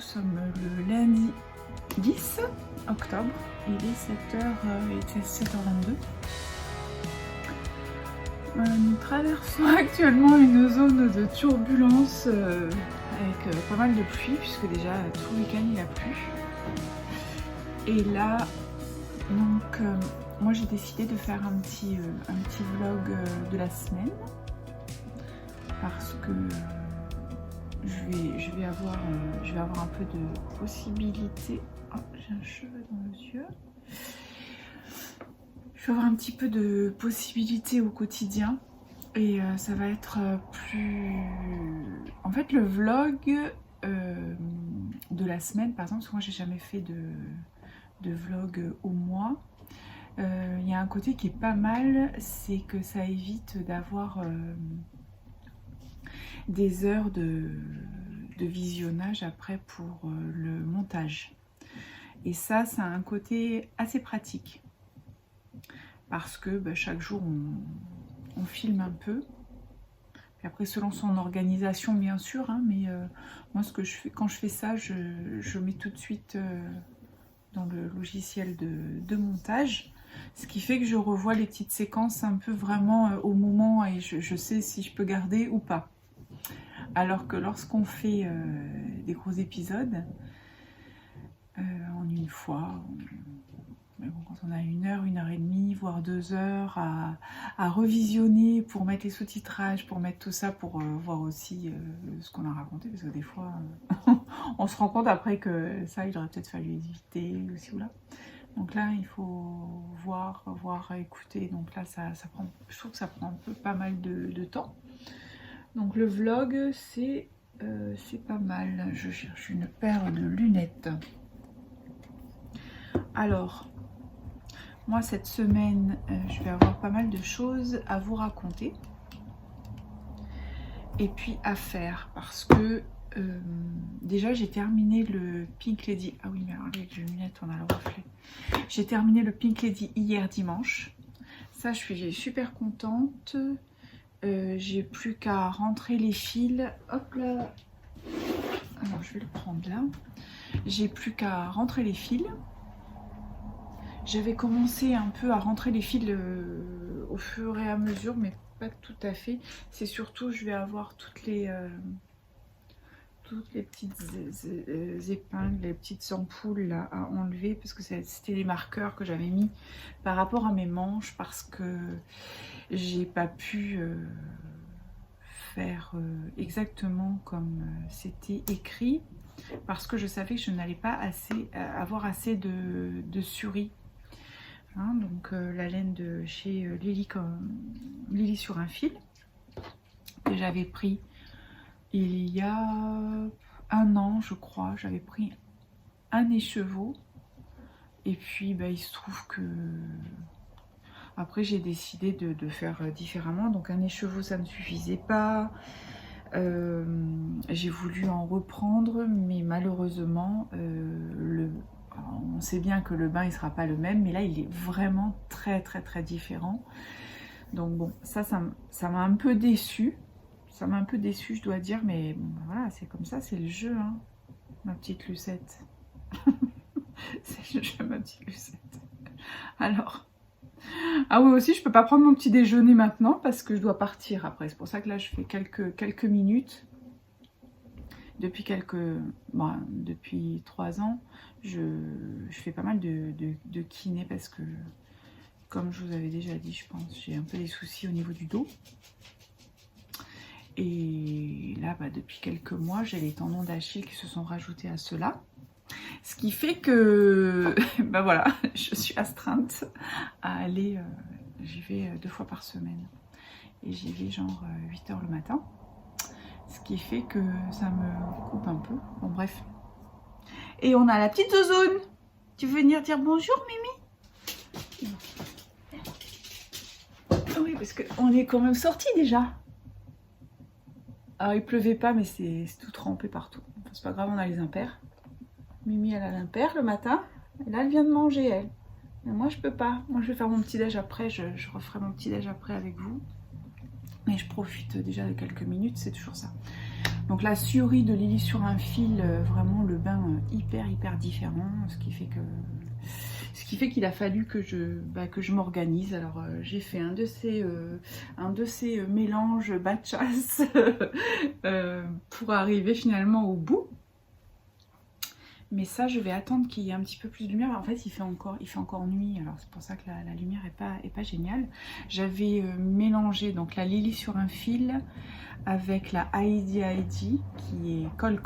sommes le lundi 10 octobre, il est 7h22. Nous traversons actuellement une zone de turbulence avec pas mal de pluie, puisque déjà tout le week-end il a plu. Et là, donc moi j'ai décidé de faire un petit vlog de la semaine, parce que je vais avoir un peu de possibilités. Oh, j'ai un cheveu dans les yeux. Je vais avoir un petit peu de possibilités au quotidien et ça va être plus... En fait, le vlog de la semaine, par exemple, parce que moi j'ai jamais fait de vlog au mois. Il y a un côté qui est pas mal, c'est que ça évite d'avoir des heures de visionnage après pour le montage. Et ça a un côté assez pratique. Parce que chaque jour on filme un peu. Et après selon son organisation bien sûr, hein, mais moi ce que je fais quand je fais ça, je mets tout de suite dans le logiciel de montage. Ce qui fait que je revois les petites séquences un peu vraiment au moment et je sais si je peux garder ou pas. Alors que lorsqu'on fait des gros épisodes, en une fois, mais bon, quand on a 1 heure, 1 heure et demie, voire 2 heures à revisionner pour mettre les sous-titrages, pour mettre tout ça, pour voir aussi ce qu'on a raconté, parce que des fois, on se rend compte après que ça, il aurait peut-être fallu éviter aussi ou là. Donc là, il faut voir, écouter. Donc là, je trouve que ça prend un peu pas mal de temps. Donc le vlog, c'est pas mal. Je cherche une paire de lunettes. Alors, moi cette semaine, je vais avoir pas mal de choses à vous raconter. Et puis à faire, parce que déjà j'ai terminé le Pink Lady. Ah oui, mais alors avec les lunettes, on a le reflet. J'ai terminé le Pink Lady hier dimanche. Ça, je suis super contente. J'ai plus qu'à rentrer les fils. Hop là. Alors je vais le prendre là. J'ai plus qu'à rentrer les fils. J'avais commencé un peu à rentrer les fils au fur et à mesure, mais pas tout à fait. C'est surtout, je vais avoir toutes les petites épingles, les petites ampoules là à enlever, parce que c'était les marqueurs que j'avais mis par rapport à mes manches, parce que j'ai pas pu faire exactement comme c'était écrit, parce que je savais que je n'allais pas avoir assez de suris. Hein, donc la laine de chez Lily sur un fil, que j'avais pris il y a 1 an je crois. J'avais pris un écheveau et puis il se trouve que après j'ai décidé de faire différemment. Donc un écheveau ça ne suffisait pas. J'ai voulu en reprendre, mais malheureusement on sait bien que le bain il sera pas le même, mais là il est vraiment très différent. Donc bon, ça m'a un peu déçue. Ça m'a un peu déçue, je dois dire, mais bon, voilà, c'est comme ça, c'est le jeu, hein, ma petite Lucette. C'est le jeu, ma petite Lucette. Alors, ah oui, aussi, je peux pas prendre mon petit déjeuner maintenant parce que je dois partir après. C'est pour ça que là, je fais quelques minutes. Depuis depuis 3 ans, je fais pas mal de kiné parce que, comme je vous avais déjà dit, je pense, j'ai un peu des soucis au niveau du dos. Et là, depuis quelques mois, j'ai les tendons d'Achille qui se sont rajoutés à cela. Ce qui fait que, voilà, je suis astreinte à aller, j'y vais 2 fois par semaine. Et j'y vais genre 8 h le matin. Ce qui fait que ça me coupe un peu. Bon, bref. Et on a la petite Zozoune. Tu veux venir dire bonjour, Mimi? Oui, parce qu'on est quand même sortis déjà. Alors, il pleuvait pas, mais c'est tout trempé partout. Enfin, c'est pas grave, on a les impairs. Mimi, elle a l'impair le matin. Et là, elle vient de manger, elle. Mais moi, je peux pas. Moi, je vais faire mon petit-déj après. Je referai mon petit-déj après avec vous. Mais je profite déjà de quelques minutes, c'est toujours ça. Donc la Suri de Lily sur un fil, vraiment le bain hyper différent, ce qui fait qu'il a fallu que je m'organise. Alors j'ai fait un de ces mélanges bas de chasse pour arriver finalement au bout. Mais ça, je vais attendre qu'il y ait un petit peu plus de lumière. En fait, il fait encore nuit, alors c'est pour ça que la lumière est pas géniale. J'avais mélangé donc la Lily sur un fil avec la Heidi qui est Col.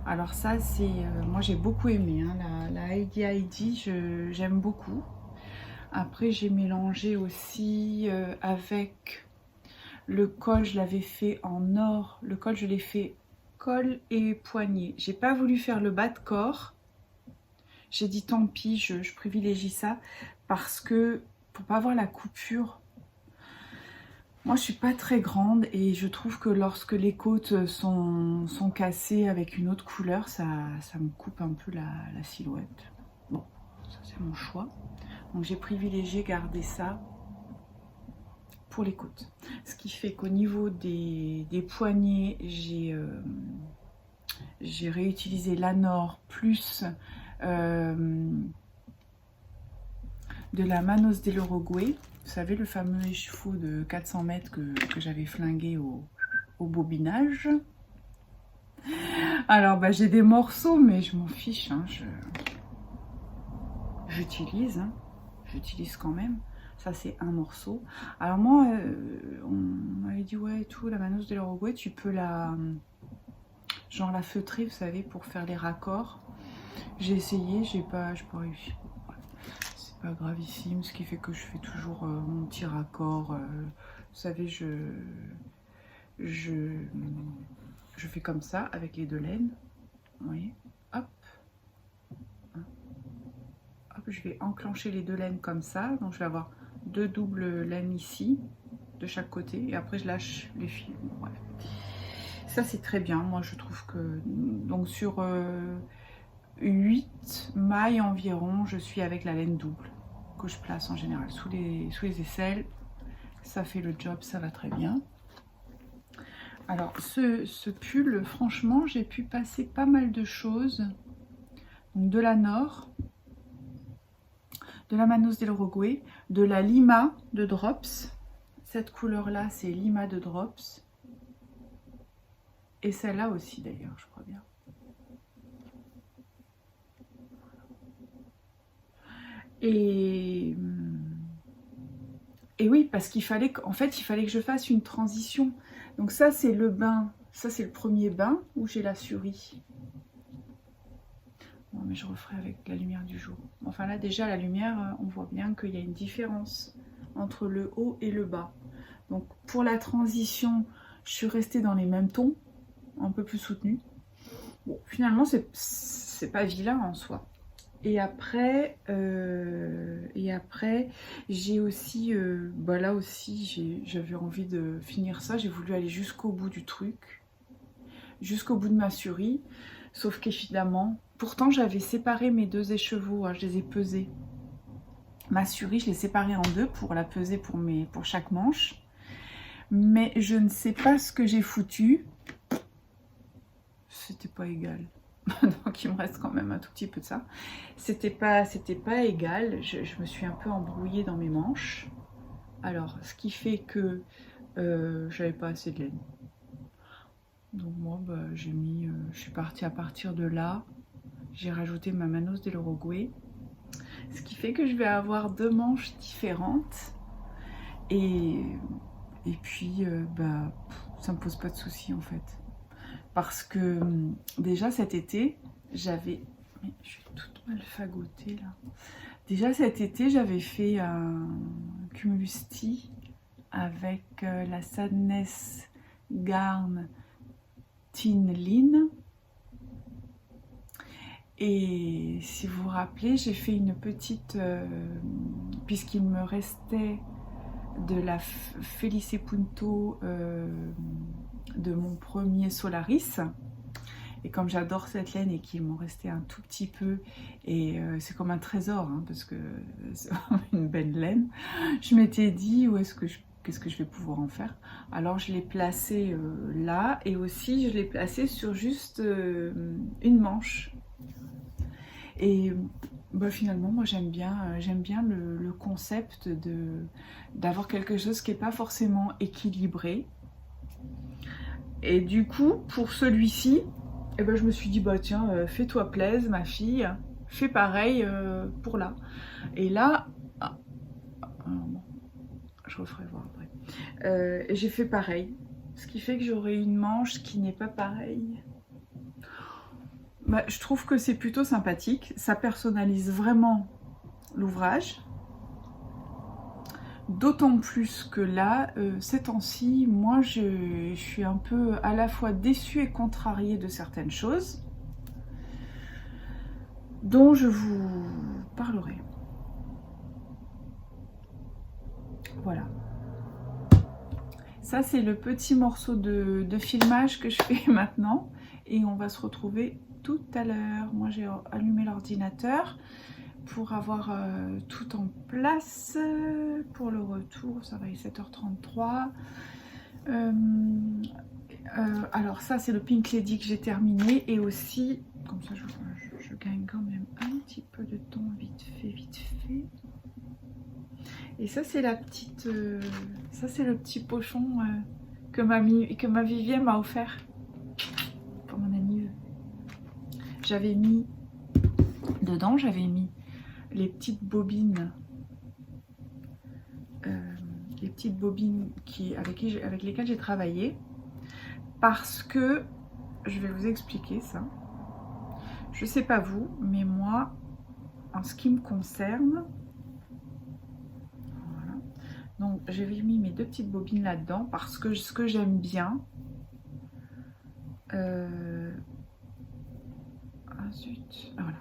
Alors ça, c'est moi j'ai beaucoup aimé, hein, la Heidi, j'aime beaucoup. Après, j'ai mélangé aussi avec le col, je l'avais fait en or. Le col, je l'ai fait col et poignet. J'ai pas voulu faire le bas de corps. J'ai dit tant pis, je privilégie ça parce que pour pas avoir la coupure. Moi je suis pas très grande et je trouve que lorsque les côtes sont cassées avec une autre couleur, ça me coupe un peu la silhouette. Bon, ça c'est mon choix. Donc j'ai privilégié garder ça pour les côtes. Ce qui fait qu'au niveau des poignets, j'ai réutilisé l'Anor plus de la Manos dell'Uruguay. Vous savez, le fameux écheveau de 400 mètres que j'avais flingué au bobinage. Alors, bah, j'ai des morceaux, mais je m'en fiche. Hein, j'utilise quand même. Ça, c'est un morceau. Alors moi, on m'avait dit, ouais, tout, la Manos dell'Uruguay, tu peux la feutrer, vous savez, pour faire les raccords. J'ai essayé, j'ai pas réussi. C'est pas gravissime, ce qui fait que je fais toujours mon petit raccord. Vous savez, je fais comme ça avec les deux laines. Vous voyez, hop. Hop, je vais enclencher les deux laines comme ça. Donc je vais avoir deux doubles laines ici, de chaque côté. Et après je lâche les fils. Bon, ouais. Ça c'est très bien, moi je trouve que... Donc sur 8 mailles environ, je suis avec la laine double. Que je place en général sous les aisselles. Ça fait le job, ça va très bien. Alors ce pull, franchement, j'ai pu passer pas mal de choses. Donc, de l'Anor, de la Manos dell'Uruguay, de la Lima de Drops. Cette couleur là, c'est Lima de Drops. Et celle-là aussi d'ailleurs, je crois bien. Et oui, parce qu'il fallait que je fasse une transition. Donc ça, c'est le bain. Ça, c'est le premier bain où j'ai la Suri. Bon, mais je referai avec la lumière du jour. Enfin là, déjà, la lumière, on voit bien qu'il y a une différence entre le haut et le bas. Donc pour la transition, je suis restée dans les mêmes tons, un peu plus soutenus. Bon, finalement, c'est pas vilain en soi. Et après j'ai aussi, là aussi, j'avais envie de finir ça. J'ai voulu aller jusqu'au bout du truc, jusqu'au bout de ma Suri. Sauf qu'évidemment, pourtant j'avais séparé mes deux écheveaux, hein, je les ai pesés. Ma Suri, je l'ai séparée en deux pour la peser pour chaque manche. Mais je ne sais pas ce que j'ai foutu. C'était pas égal. Donc il me reste quand même un tout petit peu de ça. C'était pas égal. Je me suis un peu embrouillée dans mes manches. Alors, ce qui fait que j'avais pas assez de laine. Donc moi, je suis partie à partir de là. J'ai rajouté ma Manos dell'Uruguay. Ce qui fait que je vais avoir deux manches différentes. Et puis, ça me pose pas de soucis en fait. Parce que déjà cet été, j'avais... Je suis toute mal fagotée là. Déjà cet été, j'avais fait un Cumulus Tea avec la Sadness Garn Tin Lean. Et si vous vous rappelez, j'ai fait une petite... puisqu'il me restait de la Felice Punto de mon premier Solaris. Et comme j'adore cette laine et qu'il m'en restait un tout petit peu, et c'est comme un trésor, hein, parce que c'est une belle laine, je m'étais dit où est-ce que je qu'est-ce que je vais pouvoir en faire? Alors je l'ai placé là, et aussi je l'ai placé sur juste une manche. Et bah, finalement, moi j'aime bien le concept d'avoir quelque chose qui n'est pas forcément équilibré. Et du coup, pour celui-ci, eh ben, je me suis dit, bah tiens, fais-toi plaisir, ma fille, fais pareil pour là. Et là, bon, je referai voir après. J'ai fait pareil, ce qui fait que j'aurai une manche qui n'est pas pareille. Bah, je trouve que c'est plutôt sympathique, ça personnalise vraiment l'ouvrage. D'autant plus que là, ces temps-ci, moi je suis un peu à la fois déçue et contrariée de certaines choses dont je vous parlerai. Voilà. Ça c'est le petit morceau de filmage que je fais maintenant, et on va se retrouver tout à l'heure. Moi j'ai allumé l'ordinateur pour avoir tout en place pour le retour. Ça va, il est 7h33. Alors ça c'est le Pink Lady que j'ai terminé, et aussi comme ça je gagne quand même un petit peu de temps, vite fait. Et ça c'est la petite ça c'est le petit pochon que ma Vivienne m'a offert pour mon anniv. J'avais mis dedans, les petites bobines avec lesquelles j'ai travaillé, parce que je vais vous expliquer ça. Je sais pas vous, mais moi, en ce qui me concerne, voilà. Donc j'avais mis mes deux petites bobines là-dedans parce que ce que j'aime bien, voilà.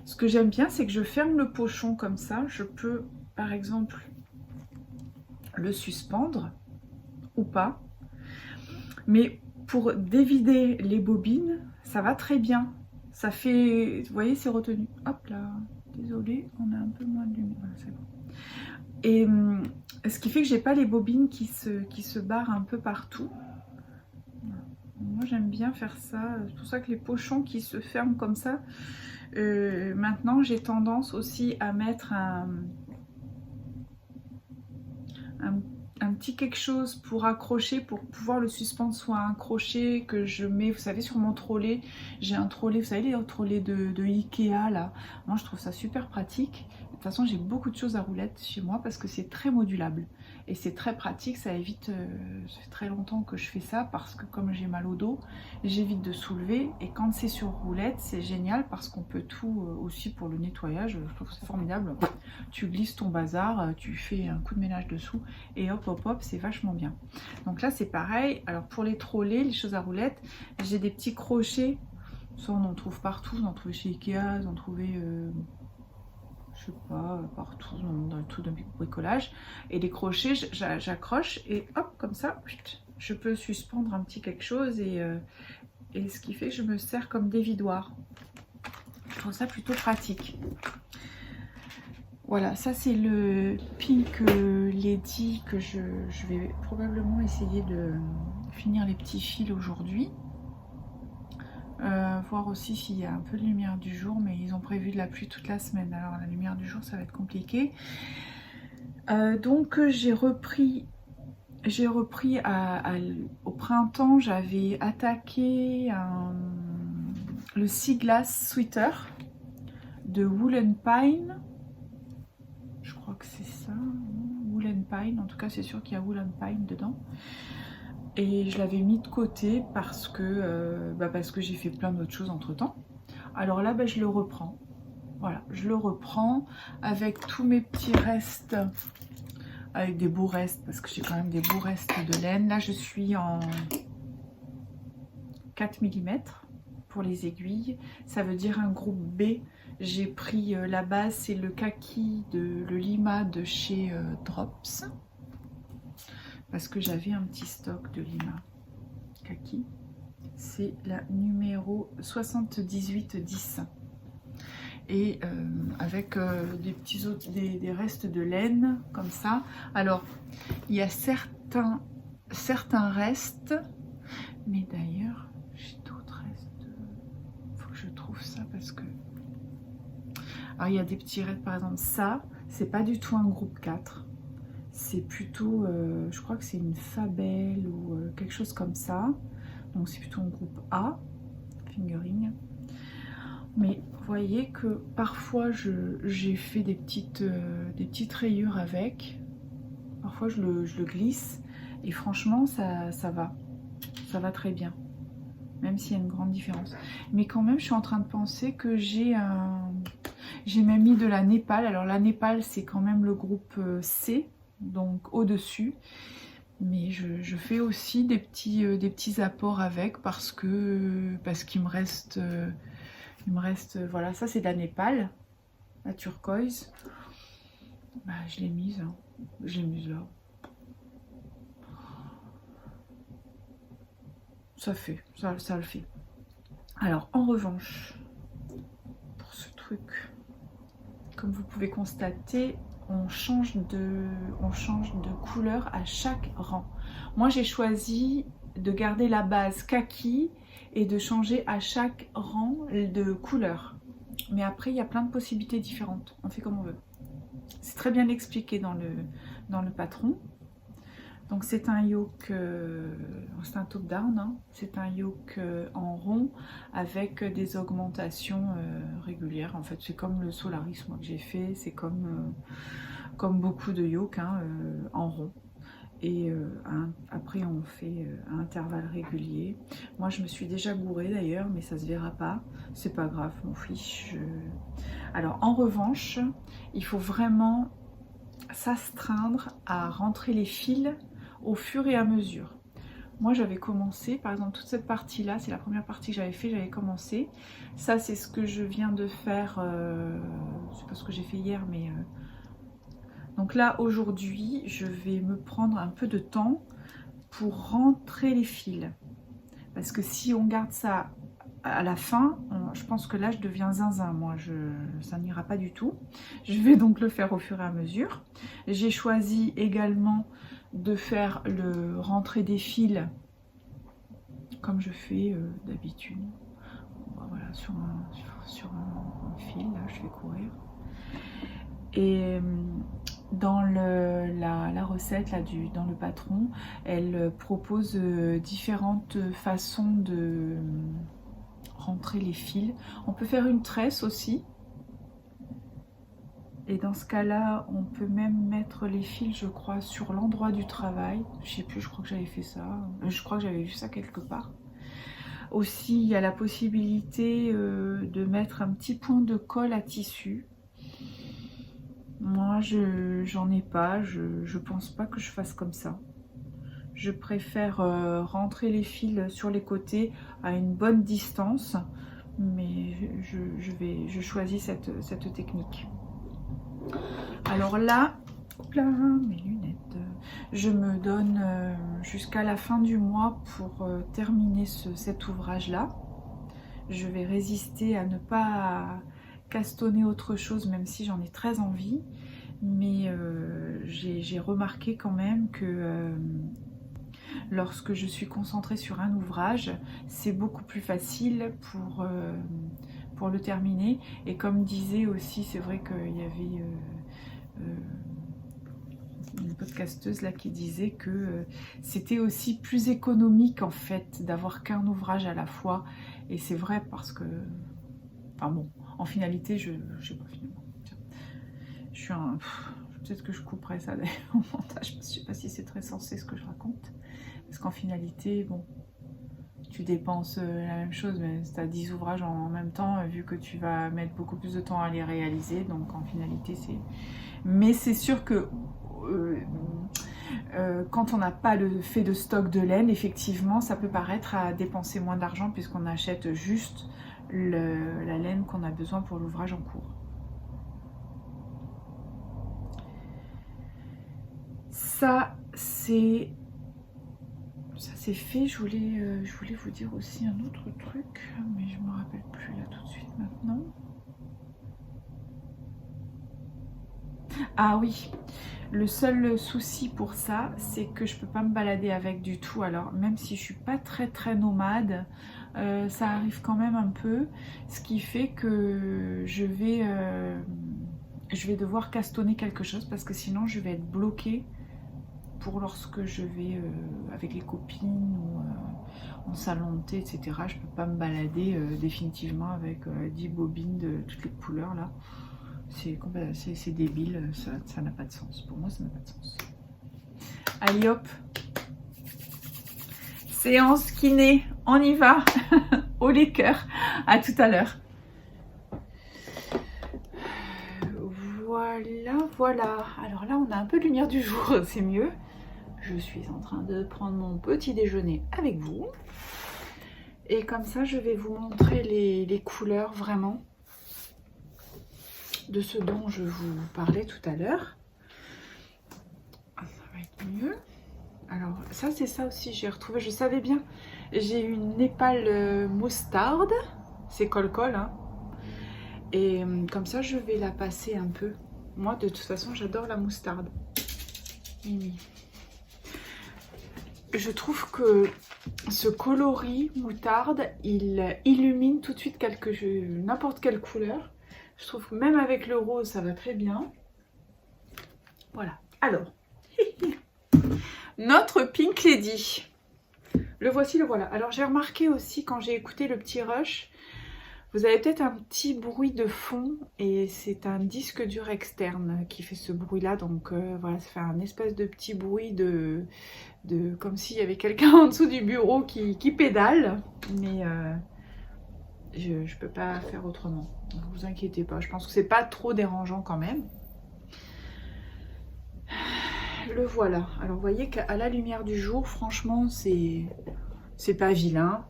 Ce que j'aime bien, c'est que je ferme le pochon comme ça. Je peux, par exemple, le suspendre ou pas. Mais pour dévider les bobines, ça va très bien. Ça fait, vous voyez, c'est retenu. Hop là, désolée, on a un peu moins de lumière. Voilà, c'est bon. Et ce qui fait que j'ai pas les bobines qui se barrent un peu partout. Voilà. Moi, j'aime bien faire ça. C'est pour ça que les pochons qui se ferment comme ça. Maintenant, j'ai tendance aussi à mettre un petit quelque chose pour accrocher, pour pouvoir le suspendre, soit un crochet que je mets, vous savez, sur mon trolley. J'ai un trolley, vous savez, les trolley de Ikea là. Moi je trouve ça super pratique. De toute façon j'ai beaucoup de choses à roulettes chez moi parce que c'est très modulable et c'est très pratique. Ça évite, ça fait très longtemps que je fais ça parce que comme j'ai mal au dos, j'évite de soulever, et quand c'est sur roulette c'est génial parce qu'on peut tout aussi pour le nettoyage. Je trouve que c'est formidable. Tu glisses ton bazar, tu fais un coup de ménage dessous et hop hop hop, c'est vachement bien. Donc là c'est pareil. Alors pour les trolley, les choses à roulettes, j'ai des petits crochets. Ça on en trouve partout, on en trouve chez Ikea, on en trouvait je sais pas, partout dans tout de bricolage. Et les crochets, j'accroche et hop, comme ça, je peux suspendre un petit quelque chose, et ce qui fait que je me sers comme dévidoir. Je trouve ça plutôt pratique. Voilà, ça c'est le Pink Lady que je vais probablement essayer de finir les petits fils aujourd'hui. Voir aussi s'il y a un peu de lumière du jour, mais ils ont prévu de la pluie toute la semaine, alors la lumière du jour ça va être compliqué. Donc j'ai repris au printemps, j'avais attaqué le Sea Glass Sweater de Wool & Pine. Je crois que c'est ça, Wool & Pine, en tout cas c'est sûr qu'il y a Wool & Pine dedans. Et je l'avais mis de côté parce que j'ai fait plein d'autres choses entre temps. Alors là je le reprends. Voilà, je le reprends avec tous mes petits restes, avec des beaux restes, parce que j'ai quand même des beaux restes de laine. Là je suis en 4 mm pour les aiguilles, ça veut dire un groupe B. J'ai pris la base, c'est le kaki, le lima de chez Drops, parce que j'avais un petit stock de lima kaki. C'est la numéro 7810. et avec des restes de laine comme ça. Alors il y a certains restes, mais d'ailleurs j'ai d'autres restes. Faut que je trouve ça parce que... Alors il y a des petits restes, par exemple ça, c'est pas du tout un groupe 4. C'est plutôt, je crois que c'est une Fabelle ou quelque chose comme ça. Donc c'est plutôt un groupe A, fingering. Mais vous voyez que parfois j'ai fait des petites rayures avec. Parfois je le glisse. Et franchement, ça va. Ça va très bien. Même s'il y a une grande différence. Mais quand même, je suis en train de penser que j'ai même mis de la Népal. Alors la Népal, c'est quand même le groupe C. Donc au-dessus, mais je fais aussi des petits apports avec parce qu'il me reste voilà, ça c'est de la Népal, la turquoise. Bah, je l'ai mise, hein. Je l'ai mise là. Ça le fait. Alors en revanche, pour ce truc, comme vous pouvez constater, on change de couleur à chaque rang. Moi j'ai choisi de garder la base kaki et de changer à chaque rang de couleur. Mais après il y a plein de possibilités différentes, on fait comme on veut. C'est très bien expliqué dans le patron. Donc c'est un yoke, c'est un top down, hein. C'est un yoke en rond avec des augmentations régulières. En fait c'est comme le Solaris moi que j'ai fait, c'est comme beaucoup de yoke, hein, en rond. Et après on fait à intervalles réguliers. Moi je me suis déjà gourée d'ailleurs, mais ça se verra pas, c'est pas grave, m'en fiche. Alors en revanche, il faut vraiment s'astreindre à rentrer les fils au fur et à mesure. Moi j'avais commencé, par exemple toute cette partie là, c'est la première partie que j'avais fait, j'avais commencé. Ça c'est ce que je viens de faire, c'est pas ce que j'ai fait hier, mais... Donc là aujourd'hui je vais me prendre un peu de temps pour rentrer les fils. Parce que si on garde ça à la fin, je pense que là je deviens zinzin, moi ça n'ira pas du tout. Je vais donc le faire au fur et à mesure. J'ai choisi également de faire le rentrer des fils comme je fais d'habitude. Voilà, sur un fil, là je vais courir. Et dans la recette, là, dans le patron, elle propose différentes façons de rentrer les fils. On peut faire une tresse aussi. Et dans ce cas-là, on peut même mettre les fils, je crois, sur l'endroit du travail. Je sais plus, je crois que j'avais fait ça. Je crois que j'avais vu ça quelque part. Aussi, il y a la possibilité de mettre un petit point de colle à tissu. Moi, j'en ai pas. Je pense pas que je fasse comme ça. Je préfère rentrer les fils sur les côtés à une bonne distance. Mais je choisis cette technique. Alors là, hop là, mes lunettes. Je me donne jusqu'à la fin du mois pour terminer cet ouvrage-là. Je vais résister à ne pas castonner autre chose, même si j'en ai très envie. Mais j'ai remarqué quand même que lorsque je suis concentrée sur un ouvrage, c'est beaucoup plus facile pour le terminer. Et comme disait aussi, c'est vrai qu'il y avait une podcasteuse là qui disait que c'était aussi plus économique en fait d'avoir qu'un ouvrage à la fois. Et c'est vrai parce que, enfin bon, en finalité, je sais pas finalement. Je suis un... Peut-être que je couperai ça d'ailleurs au montage, je ne sais pas si c'est très sensé ce que je raconte. Parce qu'en finalité, bon, tu dépenses la même chose, mais tu as 10 ouvrages en même temps, vu que tu vas mettre beaucoup plus de temps à les réaliser. Donc en finalité, c'est... Mais c'est sûr que quand on n'a pas le fait de stock de laine, effectivement, ça peut paraître à dépenser moins d'argent puisqu'on achète juste la laine qu'on a besoin pour l'ouvrage en cours. Ça c'est fait. Je voulais vous dire aussi un autre truc, mais je me rappelle plus là tout de suite maintenant. Ah oui, le seul souci pour ça, c'est que je peux pas me balader avec du tout. Alors même si je suis pas très nomade, ça arrive quand même un peu, ce qui fait que je vais devoir castonner quelque chose parce que sinon je vais être bloquée pour lorsque je vais avec les copines ou en salon de thé, etc. Je peux pas me balader définitivement avec 10 bobines de toutes les couleurs là. C'est débile, ça n'a pas de sens. Pour moi, ça n'a pas de sens. Allez hop, séance kiné, on y va. Au les cœurs, à tout à l'heure. Voilà. Alors là, on a un peu de lumière du jour, c'est mieux. Je suis en train de prendre mon petit déjeuner avec vous. Et comme ça, je vais vous montrer les couleurs vraiment de ce dont je vous parlais tout à l'heure. Ça va être mieux. Alors ça, c'est ça aussi, j'ai retrouvé, je savais bien. J'ai une népal moutarde, c'est col-col, hein. Et comme ça, je vais la passer un peu. Moi, de toute façon, j'adore la moutarde. Mimi. Je trouve que ce coloris moutarde, il illumine tout de suite n'importe quelle couleur. Je trouve que même avec le rose, ça va très bien. Voilà. Alors, notre Pink Lady. Le voici, le voilà. Alors, j'ai remarqué aussi quand j'ai écouté le petit rush, vous avez peut-être un petit bruit de fond et c'est un disque dur externe qui fait ce bruit-là. Donc, voilà, ça fait un espèce de petit bruit comme s'il y avait quelqu'un en dessous du bureau qui pédale. Mais je peux pas faire autrement. Ne vous inquiétez pas. Je pense que c'est pas trop dérangeant quand même. Le voilà. Alors vous voyez qu'à la lumière du jour, franchement, c'est pas vilain.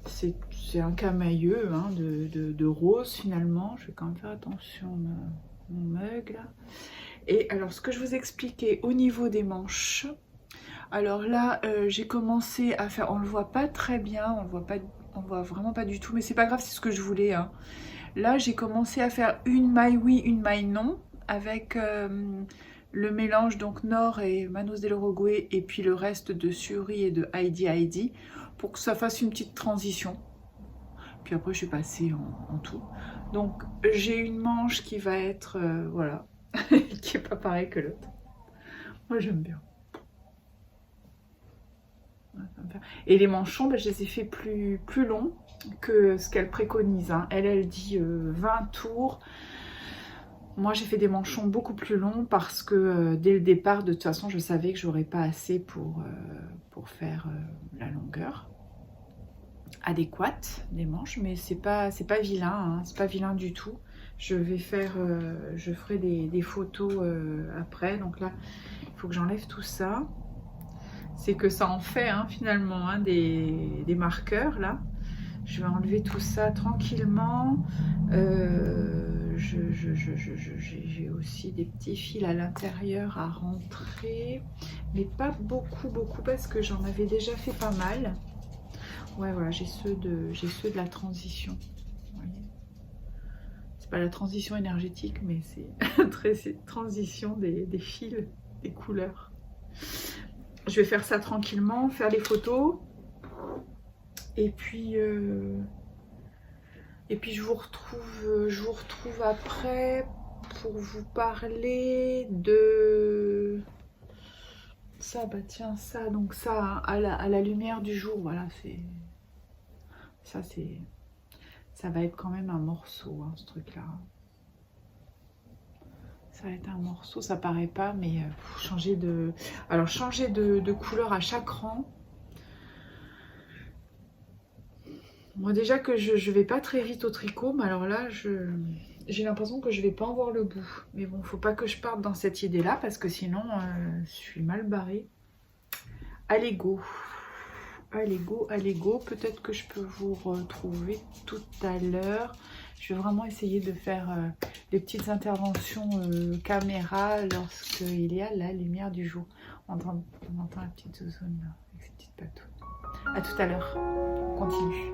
C'est un camailleux hein, de rose finalement. Je vais quand même faire attention à mon mug là. Et alors ce que je vous expliquais au niveau des manches. Alors là, j'ai commencé à faire, on le voit pas très bien, on voit vraiment pas du tout, mais c'est pas grave, c'est ce que je voulais. Hein. Là, j'ai commencé à faire une maille oui, une maille non, avec le mélange donc Nord et Manos del Rogué, et puis le reste de Suri et de Heidi, pour que ça fasse une petite transition. Puis après, je suis passée en tout. Donc, j'ai une manche qui va être, voilà, qui est pas pareille que l'autre. Moi, j'aime bien. Et les manchons, ben, je les ai fait plus longs que ce qu'elle préconise. Hein. Elle dit 20 tours. Moi, j'ai fait des manchons beaucoup plus longs parce que dès le départ, de toute façon, je savais que j'aurais pas assez pour faire la longueur adéquate des manches. Mais c'est pas vilain, hein. C'est pas vilain du tout. Je ferai des photos après. Donc là, il faut que j'enlève tout ça. C'est que ça en fait hein, finalement hein, des marqueurs là. Je vais enlever tout ça tranquillement. J'ai aussi des petits fils à l'intérieur à rentrer, mais pas beaucoup parce que j'en avais déjà fait pas mal. Ouais voilà, j'ai ceux de la transition. C'est pas la transition énergétique, mais c'est transition des fils, des couleurs. Je vais faire ça tranquillement, faire les photos. Et puis je vous retrouve après pour vous parler de ça. Bah tiens, ça, donc ça, à la lumière du jour, voilà, ça va être quand même un morceau, hein, ce truc-là. Ça va être un morceau, ça paraît pas, mais changer de couleur à chaque rang. Moi déjà que je vais pas très vite au tricot, mais alors là j'ai l'impression que je vais pas en voir le bout. Mais bon, faut pas que je parte dans cette idée là parce que sinon je suis mal barrée. Allez go, peut-être que je peux vous retrouver tout à l'heure. Je vais vraiment essayer de faire des petites interventions caméra lorsqu'il y a la lumière du jour. On entend la petite zone là, avec ces petites patounes. A tout à l'heure, on continue.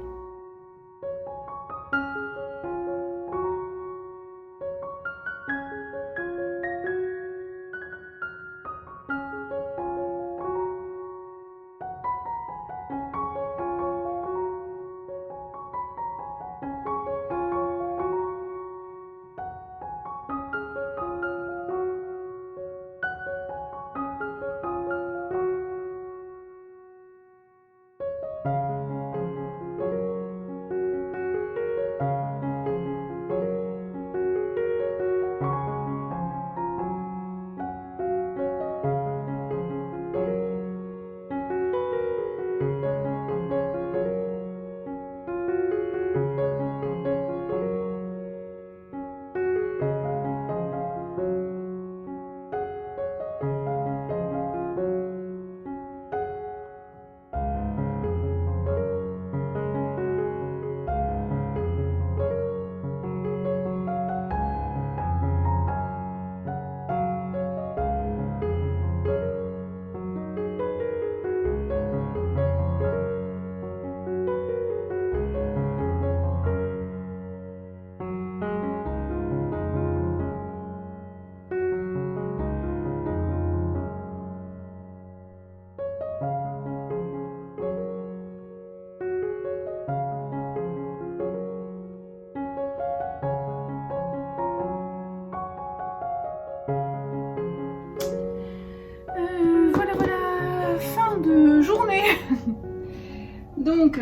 Donc,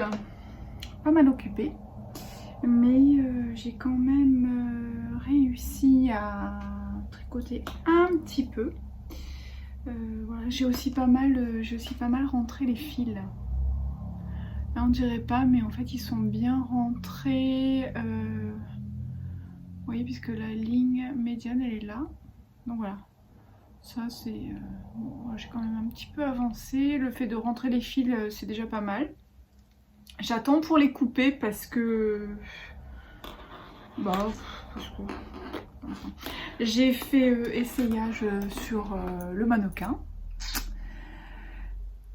pas mal occupée, mais j'ai quand même réussi à tricoter un petit peu. Voilà, j'ai aussi pas mal rentré les fils. Là on dirait pas, mais en fait ils sont bien rentrés. Vous voyez, puisque la ligne médiane elle est là. Donc voilà. Ça c'est... bon, j'ai quand même un petit peu avancé. Le fait de rentrer les fils c'est déjà pas mal. J'attends pour les couper parce que... Bah... Parce que... J'ai fait essayage sur le mannequin.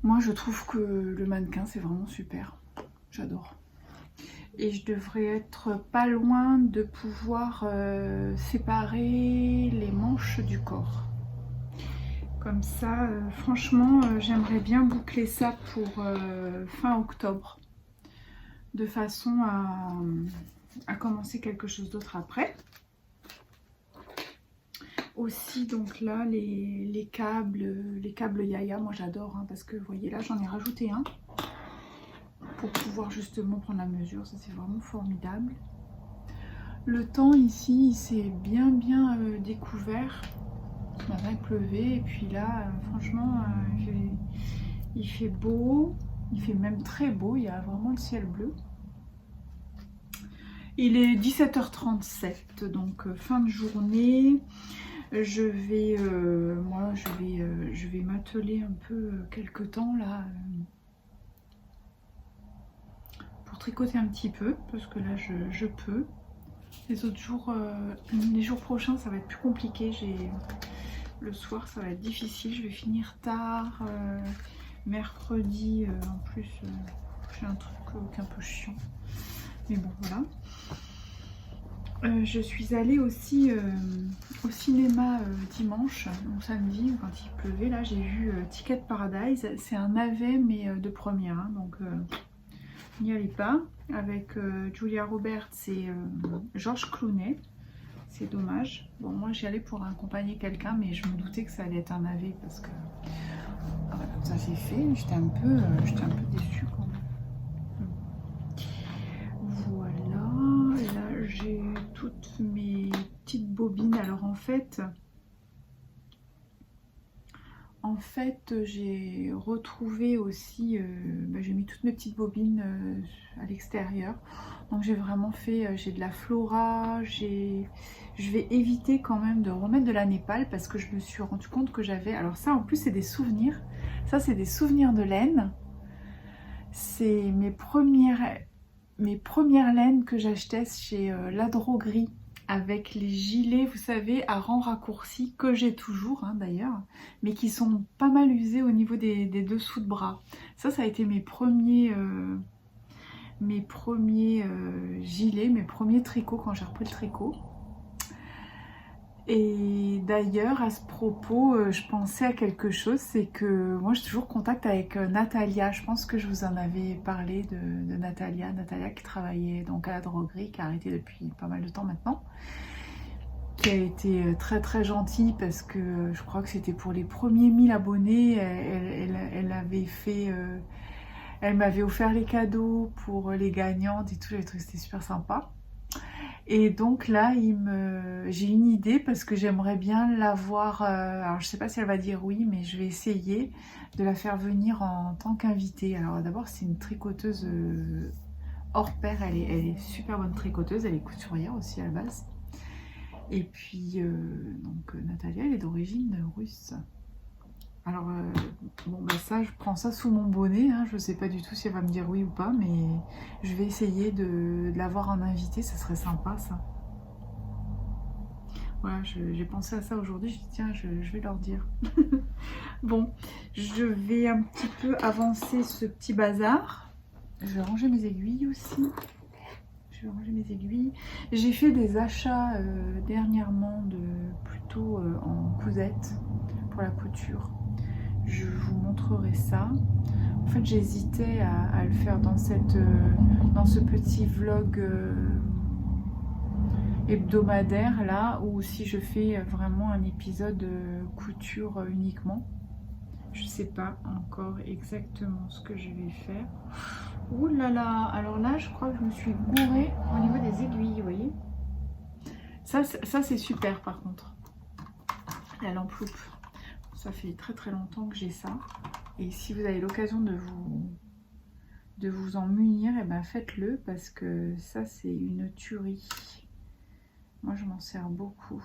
Moi je trouve que le mannequin c'est vraiment super. J'adore. Et je devrais être pas loin de pouvoir séparer les manches du corps. Comme ça, franchement, j'aimerais bien boucler ça pour fin octobre. De façon à commencer quelque chose d'autre après. Aussi, donc là, les câbles Yaya, moi j'adore, hein, parce que vous voyez là, j'en ai rajouté un. Pour pouvoir justement prendre la mesure, ça c'est vraiment formidable. Le temps ici, il s'est bien découvert. Ce matin il pleuvait et puis là, franchement, il fait beau, il fait même très beau, il y a vraiment le ciel bleu. Il est 17h37, donc fin de journée. Je vais m'atteler un peu quelque temps là. Tricoter un petit peu parce que là je peux. Les autres jours, les jours prochains ça va être plus compliqué. Le soir ça va être difficile, je vais finir tard. Mercredi en plus j'ai un truc un peu chiant, mais bon voilà. Je suis allée aussi au cinéma dimanche, donc samedi quand il pleuvait. Là j'ai vu Ticket Paradise, c'est un navet mais de première, hein, donc n'y allez pas, avec Julia Roberts et George Clooney. C'est dommage. Bon, moi j'y allais pour accompagner quelqu'un, mais je me doutais que ça allait être un navet parce que voilà, ça c'est fait. J'étais un peu déçue quand même. Voilà, là j'ai toutes mes petites bobines. Alors en fait j'ai retrouvé aussi, j'ai mis toutes mes petites bobines à l'extérieur. Donc j'ai vraiment fait, j'ai de la Flora, je vais éviter quand même de remettre de la Népal parce que je me suis rendu compte que j'avais, alors ça en plus c'est des souvenirs, ça c'est des souvenirs de laine. C'est mes premières laines que j'achetais chez La Droguerie. Avec les gilets, vous savez, à rang raccourci, que j'ai toujours hein, d'ailleurs, mais qui sont pas mal usés au niveau des dessous de bras. Ça a été mes premiers gilets, mes premiers tricots quand j'ai repris le tricot. Et d'ailleurs, à ce propos, je pensais à quelque chose, c'est que moi j'ai toujours contact avec Natalia. Je pense que je vous en avais parlé de Natalia qui travaillait donc à La Droguerie, qui a arrêté depuis pas mal de temps maintenant, qui a été très gentille parce que je crois que c'était pour les premiers 1000 abonnés. Elle avait fait, elle m'avait offert les cadeaux pour les gagnantes et tout, les trucs, c'était super sympa. Et donc là, j'ai une idée parce que j'aimerais bien l'avoir. Alors je sais pas si elle va dire oui, mais je vais essayer de la faire venir en tant qu'invitée. Alors d'abord, c'est une tricoteuse hors pair. Elle est super bonne tricoteuse. Elle est couturière aussi à la base. Et puis, donc Natalia, elle est d'origine russe. Alors, bon, bah ça, je prends ça sous mon bonnet. Hein. Je sais pas du tout si elle va me dire oui ou pas, mais je vais essayer de l'avoir en invité. Ça serait sympa, ça. Voilà, j'ai pensé à ça aujourd'hui. Je dis, tiens, je vais leur dire. Bon, je vais un petit peu avancer ce petit bazar. Je vais ranger mes aiguilles aussi. J'ai fait des achats dernièrement plutôt en cousette pour la couture. Je vous montrerai ça. En fait, j'hésitais à le faire dans ce petit vlog hebdomadaire là, ou si je fais vraiment un épisode couture uniquement. Je sais pas encore exactement ce que je vais faire. Ouh là là, alors là je crois que je me suis gourée au niveau des aiguilles, vous voyez. Ça c'est super par contre. La lampe loupe. Ça fait très très longtemps que j'ai ça. Et si vous avez l'occasion de vous en munir, et ben faites-le parce que ça c'est une tuerie. Moi je m'en sers beaucoup.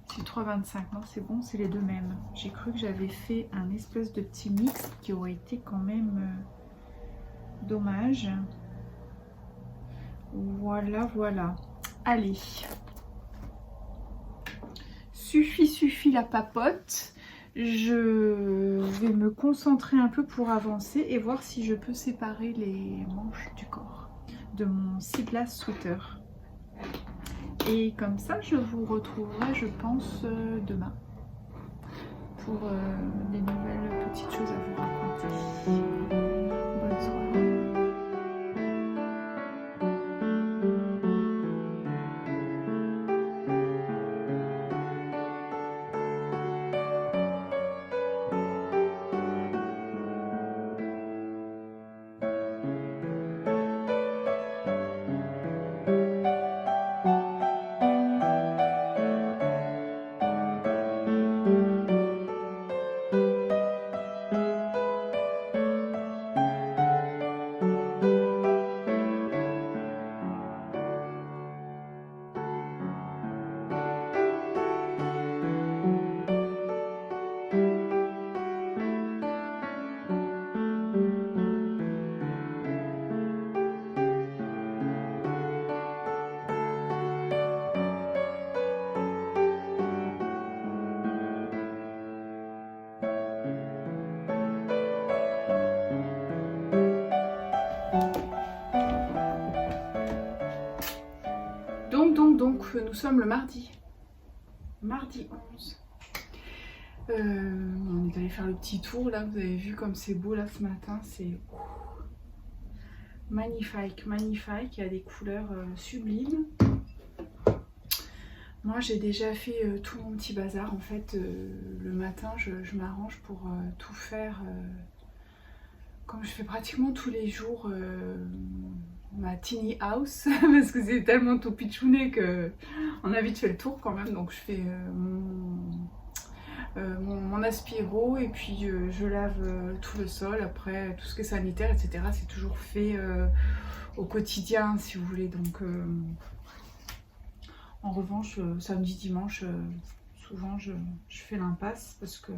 C'est 3,25, non c'est bon, c'est les deux mêmes. J'ai cru que j'avais fait un espèce de petit mix qui aurait été quand même dommage. Voilà, voilà. Allez. Suffit la papote. Je vais me concentrer un peu pour avancer et voir si je peux séparer les manches du corps de mon Seedless Sweater. Et comme ça, je vous retrouverai, je pense, demain pour des nouvelles petites choses à vous raconter. Bonne soirée. Donc, nous sommes le mardi 11. On est allé faire le petit tour là, vous avez vu comme c'est beau là ce matin, c'est magnifique, magnifique, il y a des couleurs sublimes. Moi j'ai déjà fait tout mon petit bazar en fait, le matin je m'arrange pour tout faire comme je fais pratiquement tous les jours ma tiny house parce que c'est tellement tout pitchouné que on a vite fait le tour quand même. Donc je fais mon aspiro et puis je lave tout le sol. Après tout ce qui est sanitaire etc c'est toujours fait au quotidien si vous voulez. Donc en revanche samedi dimanche souvent je fais l'impasse parce que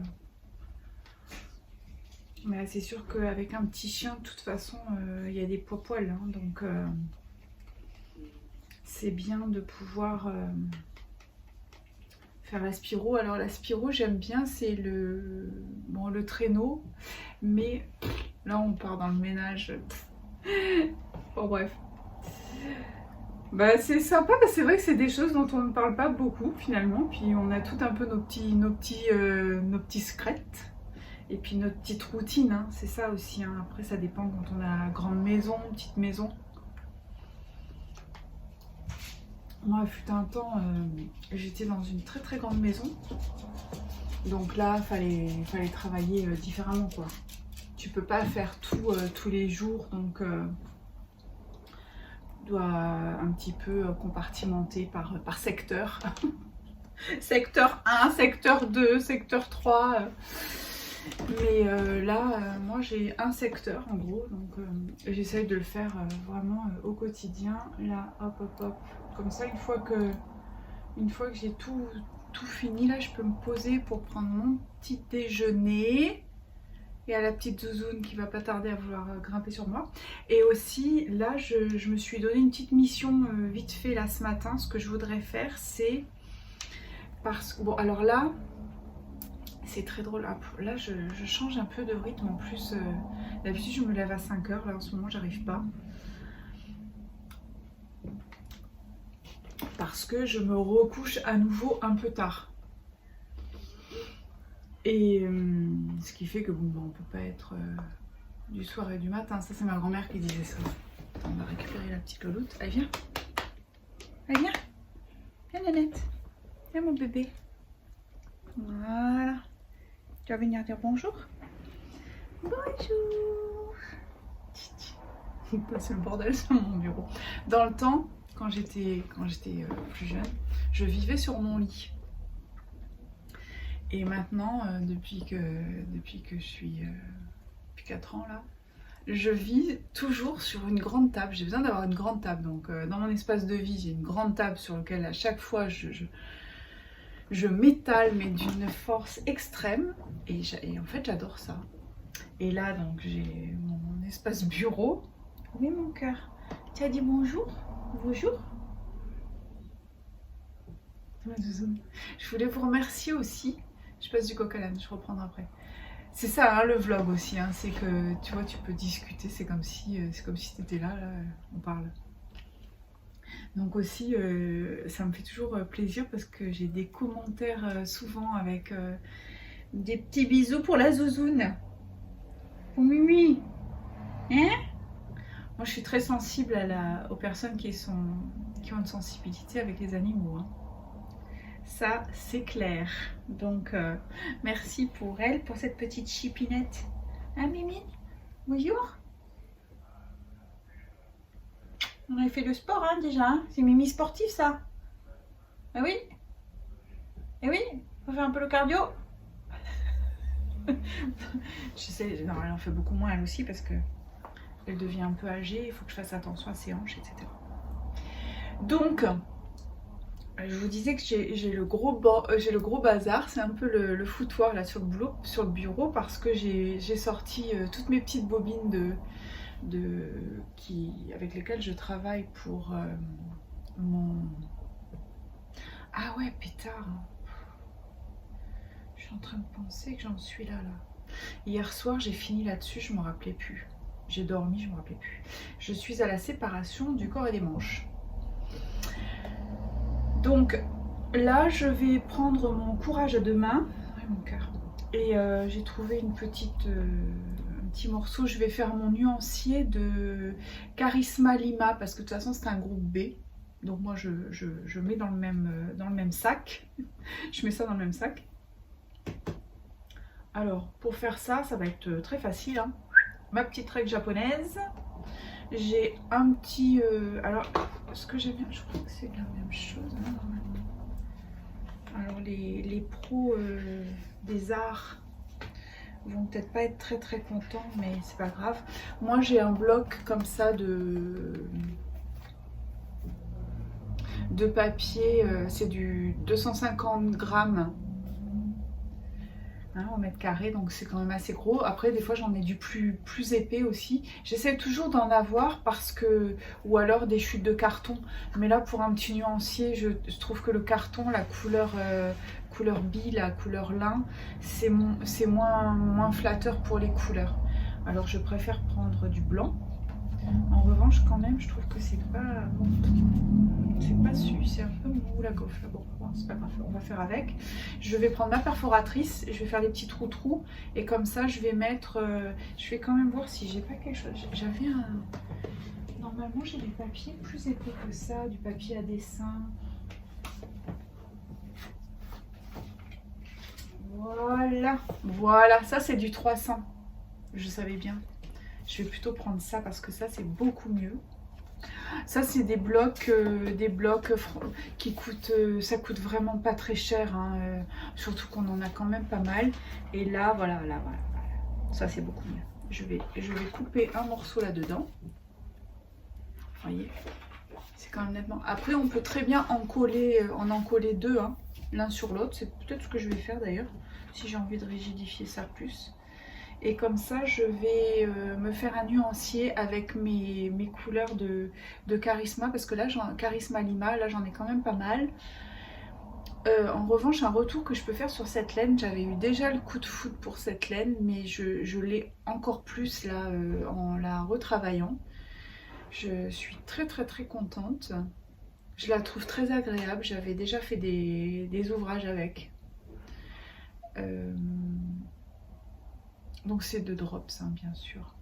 mais c'est sûr qu'avec un petit chien, de toute façon, il y a des poils, hein, donc c'est bien de pouvoir faire l'aspiro. Alors l'aspiro, j'aime bien, c'est le traîneau, mais là on part dans le ménage. Bon bref. Bah, c'est sympa, parce que c'est vrai que c'est des choses dont on ne parle pas beaucoup finalement, puis on a tout un peu nos petits secrets. Et puis notre petite routine, hein, c'est ça aussi. Hein. Après, ça dépend quand on a grande maison, petite maison. Moi, il fut un temps, j'étais dans une très très grande maison. Donc là, il fallait travailler différemment, quoi. Tu peux pas faire tout tous les jours, donc tu dois un petit peu compartimenter par secteur. Secteur 1, secteur 2, secteur 3. Mais là, moi j'ai un secteur en gros, donc j'essaye de le faire vraiment au quotidien. Là, hop, hop, hop, comme ça, une fois que j'ai tout fini, là, je peux me poser pour prendre mon petit déjeuner. Et à la petite zouzoune qui va pas tarder à vouloir grimper sur moi. Et aussi, là, je me suis donné une petite mission vite fait là ce matin. Ce que je voudrais faire, c'est parce que bon, alors là. C'est très drôle. Là, je change un peu de rythme en plus. D'habitude, je me lève à 5 h. Là, en ce moment, j'arrive pas. Parce que je me recouche à nouveau un peu tard. Et ce qui fait que bon, on peut pas être du soir et du matin. Ça, c'est ma grand-mère qui disait ça. On va récupérer la petite loloute. Allez, viens. Allez, viens. Viens, Nanette. Viens, mon bébé. Voilà. Tu vas venir dire bonjour? Bonjour. C'est le bordel sur mon bureau. Dans le temps, quand j'étais plus jeune, je vivais sur mon lit. Et maintenant, depuis que je suis... depuis 4 ans là, je vis toujours sur une grande table. J'ai besoin d'avoir une grande table. Donc dans mon espace de vie, j'ai une grande table sur laquelle à chaque fois je m'étale, mais d'une force extrême. Et en fait, j'adore ça. Et là, donc, j'ai mon espace bureau. Oui, mon cœur. Tu as dit bonjour? Bonjour. Je voulais vous remercier aussi. Je passe du coq à l'âne, je reprendrai après. C'est ça, hein, le vlog aussi. Hein, c'est que, tu vois, tu peux discuter. C'est comme si tu étais là, on parle. Donc aussi, ça me fait toujours plaisir parce que j'ai des commentaires souvent avec des petits bisous pour la zouzoune. Pour Mimi. Hein? Moi, je suis très sensible aux personnes qui ont une sensibilité avec les animaux. Hein. Ça, c'est clair. Donc, merci pour elle, pour cette petite chipinette. Hein, Mimi? Bonjour. On avait fait le sport, hein, déjà. Hein. C'est Mimi sportif, ça. Ah oui? Eh oui? On fait un peu le cardio. Je sais, non, elle en fait beaucoup moins, elle aussi, parce que elle devient un peu âgée. Il faut que je fasse attention à ses hanches, etc. Donc, je vous disais que j'ai le gros bazar. C'est un peu le foutoir là sur le bureau parce que j'ai sorti toutes mes petites bobines avec lesquelles je travaille pour mon... Ah ouais, pétard. Je suis en train de penser que j'en suis là. Hier soir, j'ai fini là-dessus, je ne me rappelais plus. J'ai dormi, je ne me rappelais plus. Je suis à la séparation du corps et des manches. Donc là, je vais prendre mon courage à deux mains. Ouais, mon cœur. Et j'ai trouvé un petit morceau. Je vais faire mon nuancier de Charisma Lima parce que de toute façon, c'est un groupe B. Donc moi, je mets dans le même sac. Je mets ça dans le même sac. Alors, pour faire ça, ça va être très facile. Hein. Ma petite règle japonaise. J'ai un petit... alors, ce que j'aime bien, je crois que c'est la même chose. Hein, normalement. Alors, les pros des arts vont peut-être pas être très contents, mais c'est pas grave. Moi, j'ai un bloc comme ça de papier. C'est du 250 grammes. Hein, au mètre carré, donc c'est quand même assez gros. Après, des fois, j'en ai du plus épais aussi. J'essaie toujours d'en avoir parce que... Ou alors des chutes de carton. Mais là, pour un petit nuancier, je trouve que le carton, la couleur bille, la couleur lin, c'est moins flatteur pour les couleurs. Alors, je préfère prendre du blanc. En revanche, quand même, je trouve que c'est pas... Bon, c'est pas su, c'est un peu mou la gaufre. Bon, c'est pas grave, on va faire avec. Je vais prendre ma perforatrice, je vais faire des petits trous et comme ça je vais mettre... je vais quand même voir si j'ai pas quelque chose. J'avais un... Normalement j'ai des papiers plus épais que ça, du papier à dessin. Voilà, ça c'est du 300. Je savais bien. Je vais plutôt prendre ça parce que ça c'est beaucoup mieux. Ça c'est des blocs qui coûtent, ça coûte vraiment pas très cher, hein, surtout qu'on en a quand même pas mal. Et là, voilà. Ça c'est beaucoup mieux. Je vais couper un morceau là-dedans. Vous voyez, c'est quand même nettement. Après, on peut très bien en coller deux, hein, l'un sur l'autre. C'est peut-être ce que je vais faire d'ailleurs, si j'ai envie de rigidifier ça plus. Et comme ça, je vais me faire un nuancier avec mes couleurs de Charisma. Parce que là, Charisma Lima, là j'en ai quand même pas mal. En revanche, un retour que je peux faire sur cette laine, j'avais eu déjà le coup de foudre pour cette laine, mais je l'ai encore plus là en la retravaillant. Je suis très contente. Je la trouve très agréable. J'avais déjà fait des ouvrages avec. Donc c'est 2 drops, hein, bien sûr.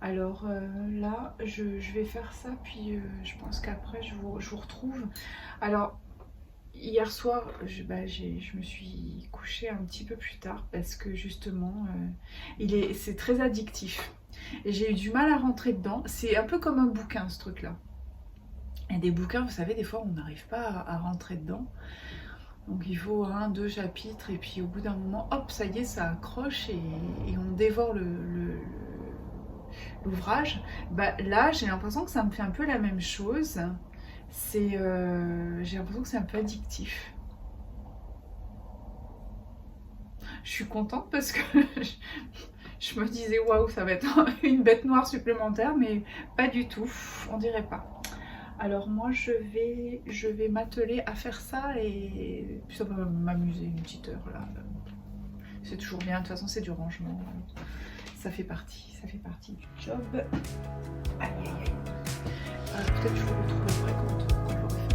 Alors là, je vais faire ça, puis je pense qu'après je vous retrouve. Alors, hier soir, je me suis couchée un petit peu plus tard parce que justement, c'est très addictif. Et j'ai eu du mal à rentrer dedans. C'est un peu comme un bouquin, ce truc-là. Et des bouquins, vous savez, des fois, on n'arrive pas à rentrer dedans. Donc il faut 1-2 chapitres et puis au bout d'un moment, hop, ça y est, ça accroche et on dévore l'ouvrage. Bah, là, j'ai l'impression que ça me fait un peu la même chose. J'ai l'impression que c'est un peu addictif. Je suis contente parce que je me disais waouh, ça va être une bête noire supplémentaire, mais pas du tout, on dirait pas. Alors moi je vais m'atteler à faire ça et puis ça va m'amuser une petite heure là. C'est toujours bien, de toute façon c'est du rangement. Ça fait partie du job. Aïe aïe aïe. Peut-être je vous retrouverai quand je l'aurai fait.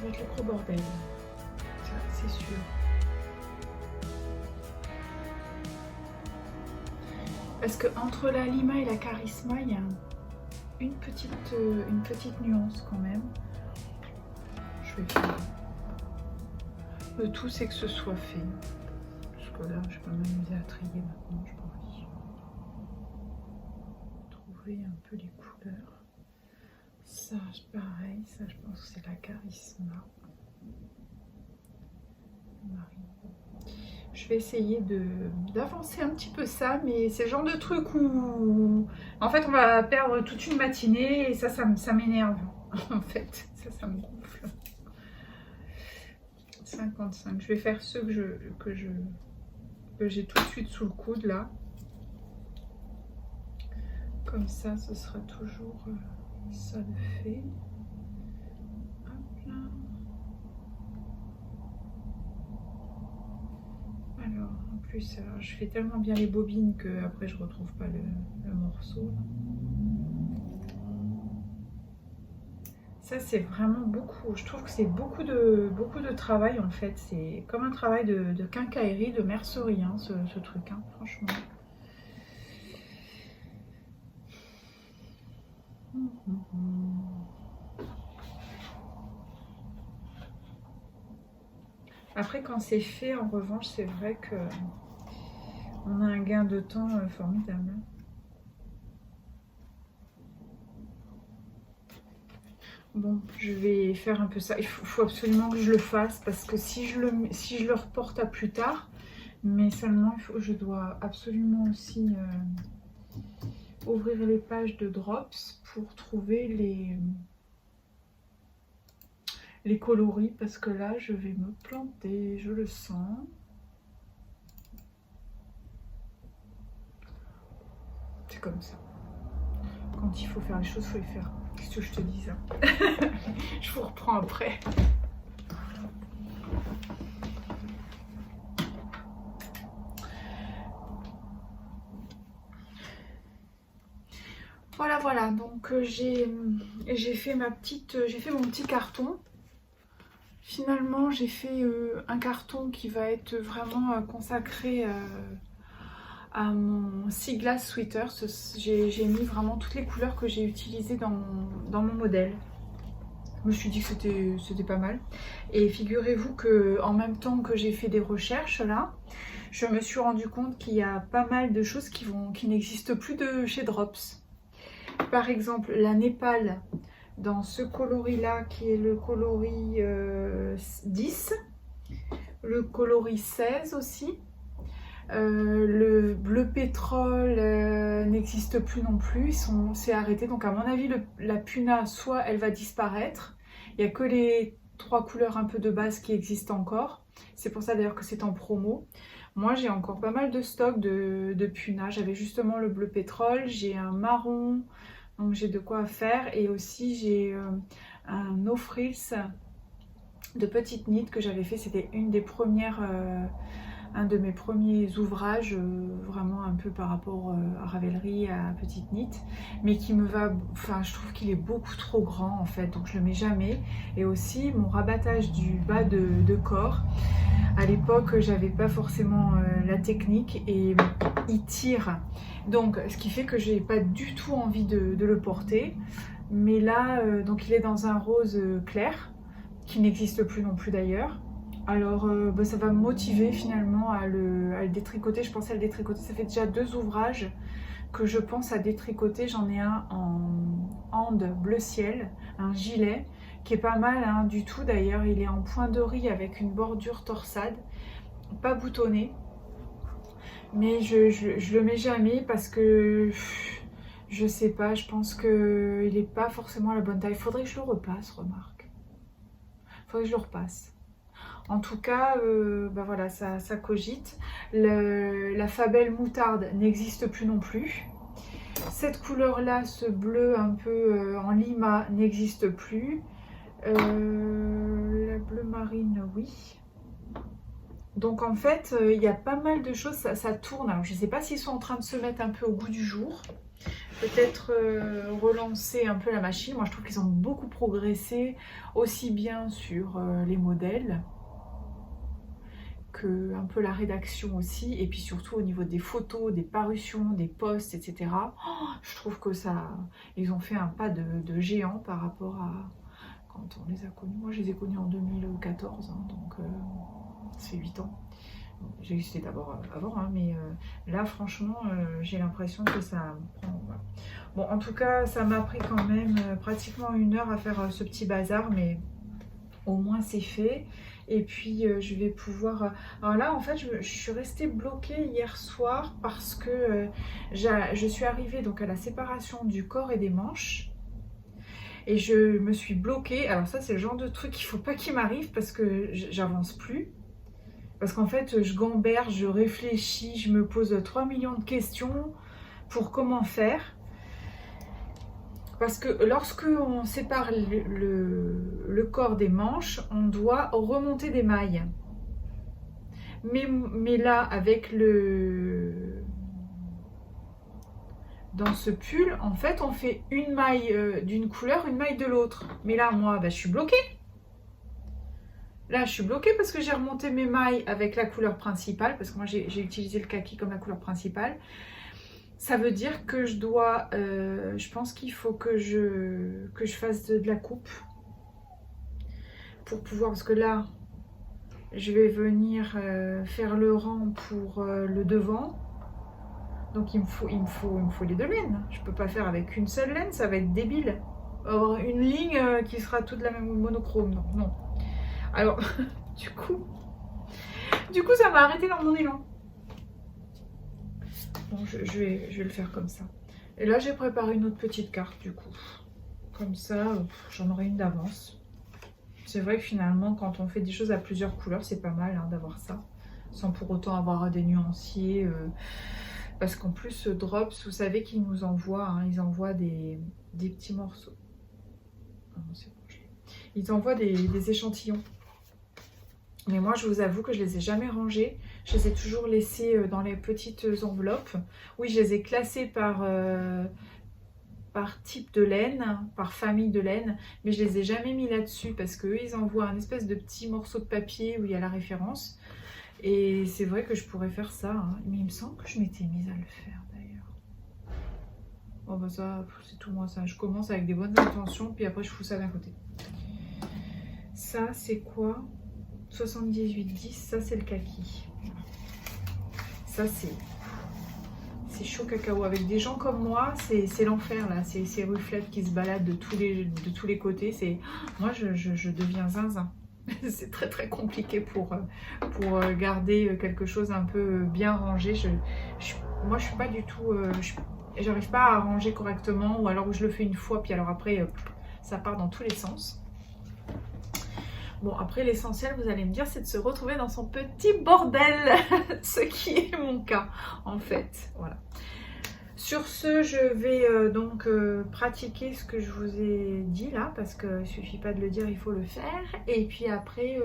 va être le gros bordel. Ça, c'est sûr. Parce que entre la Lima et la Charisma, il y a une petite nuance quand même. Je vais faire. Le tout, c'est que ce soit fait. Parce que là, je peux m'amuser à trier maintenant, je pense. Trouver un peu les couleurs. Ça, pareil, ça, je pense que c'est la Charisma. Je vais essayer d'avancer un petit peu ça, mais c'est le genre de truc où en fait on va perdre toute une matinée et ça m'énerve en fait, ça me gonfle. 55, je vais faire ceux que j'ai tout de suite sous le coude là. Comme ça, ce sera toujours ça de fait. Hop là. Alors, En plus, alors, je fais tellement bien les bobines que après je retrouve pas le morceau. Ça c'est vraiment beaucoup, je trouve que c'est beaucoup de travail en fait. C'est comme un travail de quincaillerie, de mercerie, hein, ce truc, hein, franchement. Après quand c'est fait, en revanche, c'est vrai que on a un gain de temps formidable. Bon, je vais faire un peu ça. Il faut absolument que je le fasse parce que si je le reporte à plus tard, mais seulement je dois absolument aussi ouvrir les pages de Drops pour trouver les coloris parce que là je vais me planter, je le sens. C'est comme ça. Quand il faut faire les choses, il faut les faire. Qu'est-ce que je te dis ça? Je vous reprends après. Voilà, donc j'ai fait mon petit carton. Finalement, j'ai fait un carton qui va être vraiment consacré à mon Sea Glass Sweater. J'ai mis vraiment toutes les couleurs que j'ai utilisées dans mon modèle. Je me suis dit que c'était pas mal. Et figurez-vous que en même temps que j'ai fait des recherches là, je me suis rendu compte qu'il y a pas mal de choses qui n'existent plus de chez Drops. Par exemple, la Népal dans ce coloris là qui est le coloris 10, le coloris 16 aussi. Le bleu pétrole n'existe plus non plus, c'est arrêté. Donc à mon avis, la Puna, soit elle va disparaître. Il n'y a que les 3 couleurs un peu de base qui existent encore. C'est pour ça d'ailleurs que c'est en promo. Moi, j'ai encore pas mal de stock de Puna. J'avais justement le bleu pétrole, j'ai un marron, donc j'ai de quoi faire. Et aussi, j'ai un no frills de petite knit que j'avais fait. C'était une des premières... un de mes premiers ouvrages, vraiment un peu par rapport à Ravelry, à Petite Knit, mais qui me va, enfin je trouve qu'il est beaucoup trop grand en fait, donc je le mets jamais. Et aussi mon rabattage du bas de corps, à l'époque j'avais pas forcément la technique et il tire, donc ce qui fait que j'ai pas du tout envie de le porter. Mais là, donc il est dans un rose clair, qui n'existe plus non plus d'ailleurs. Alors ça va me motiver finalement à le détricoter. Je pense à le détricoter. Ça fait déjà 2 ouvrages que je pense à détricoter. J'en ai un en Ande bleu ciel, un gilet qui est pas mal hein, du tout d'ailleurs. Il est en point de riz avec une bordure torsade, pas boutonné. Mais je le mets jamais parce que je sais pas, je pense qu'il n'est pas forcément à la bonne taille. Faudrait que je le repasse, remarque. Faudrait que je le repasse. En tout cas, voilà, ça cogite. La Fabelle moutarde n'existe plus non plus. Cette couleur-là, ce bleu un peu en lima, n'existe plus. La bleu marine, oui. Donc en fait, il y a pas mal de choses, ça tourne. Alors je ne sais pas s'ils sont en train de se mettre un peu au goût du jour. Peut-être relancer un peu la machine. Moi, je trouve qu'ils ont beaucoup progressé, aussi bien sur les modèles, que un peu la rédaction aussi, et puis surtout au niveau des photos, des parutions, des posts, etc. Oh, je trouve que ils ont fait un pas de géant par rapport à quand on les a connus. Moi, je les ai connus en 2014, hein, donc ça fait 8 ans. J'ai existé d'abord avant, hein, mais là, franchement, j'ai l'impression que ça prend... Voilà. Bon, en tout cas, ça m'a pris quand même pratiquement 1 heure à faire ce petit bazar, mais au moins c'est fait. Et puis je vais pouvoir... Alors là en fait je suis restée bloquée hier soir parce que je suis arrivée donc à la séparation du corps et des manches. Et je me suis bloquée. Alors ça c'est le genre de truc qu'il ne faut pas qu'il m'arrive parce que j'avance plus. Parce qu'en fait je gamberge, je réfléchis, je me pose 3 millions de questions pour comment faire. Parce que lorsque on sépare le corps des manches, on doit remonter des mailles. Mais là, avec dans ce pull, en fait, on fait une maille d'une couleur, une maille de l'autre. Mais là, moi, bah, je suis bloquée. Là, je suis bloquée parce que j'ai remonté mes mailles avec la couleur principale, parce que moi, j'ai utilisé le kaki comme la couleur principale. Ça veut dire que je dois... je pense qu'il faut que je fasse de la coupe pour pouvoir... Parce que là, je vais venir faire le rang pour le devant. Donc il me faut les deux laines. Je peux pas faire avec une seule laine, ça va être débile. Avoir une ligne qui sera toute la même monochrome, non, non. Alors, du coup, ça m'a arrêté dans mon élan. Bon, je vais le faire comme ça. Et là, j'ai préparé une autre petite carte, du coup. Comme ça, j'en aurai une d'avance. C'est vrai que finalement, quand on fait des choses à plusieurs couleurs, c'est pas mal hein, d'avoir ça. Sans pour autant avoir des nuanciers... Parce qu'en plus, Drops, vous savez qu'ils nous envoient, hein, ils envoient des petits morceaux. Ah non, c'est bon, ils envoient des échantillons. Mais moi, je vous avoue que je les ai jamais rangés. Je les ai toujours laissés dans les petites enveloppes. Oui, je les ai classés par type de laine, par famille de laine. Mais je les ai jamais mis là-dessus parce qu'eux, ils envoient un espèce de petit morceau de papier où il y a la référence. Et c'est vrai que je pourrais faire ça, hein. Mais il me semble que je m'étais mise à le faire d'ailleurs. Bon bah ça, c'est tout moi ça. Je commence avec des bonnes intentions, puis après je fous ça d'un côté. Ça c'est quoi? 78,10, ça c'est le kaki. Ça c'est chaud cacao. Avec des gens comme moi, c'est l'enfer là. C'est ces reflets qui se baladent de tous les côtés. Moi je deviens zinzin. C'est très très compliqué pour garder quelque chose un peu bien rangé. Moi je suis pas du tout... j'arrive pas à ranger correctement, ou alors je le fais une fois puis alors après ça part dans tous les sens. Bon, après l'essentiel, vous allez me dire, c'est de se retrouver dans son petit bordel, ce qui est mon cas en fait. Voilà. Sur ce, je vais donc pratiquer ce que je vous ai dit là, parce qu'il ne suffit pas de le dire, il faut le faire. Et puis après,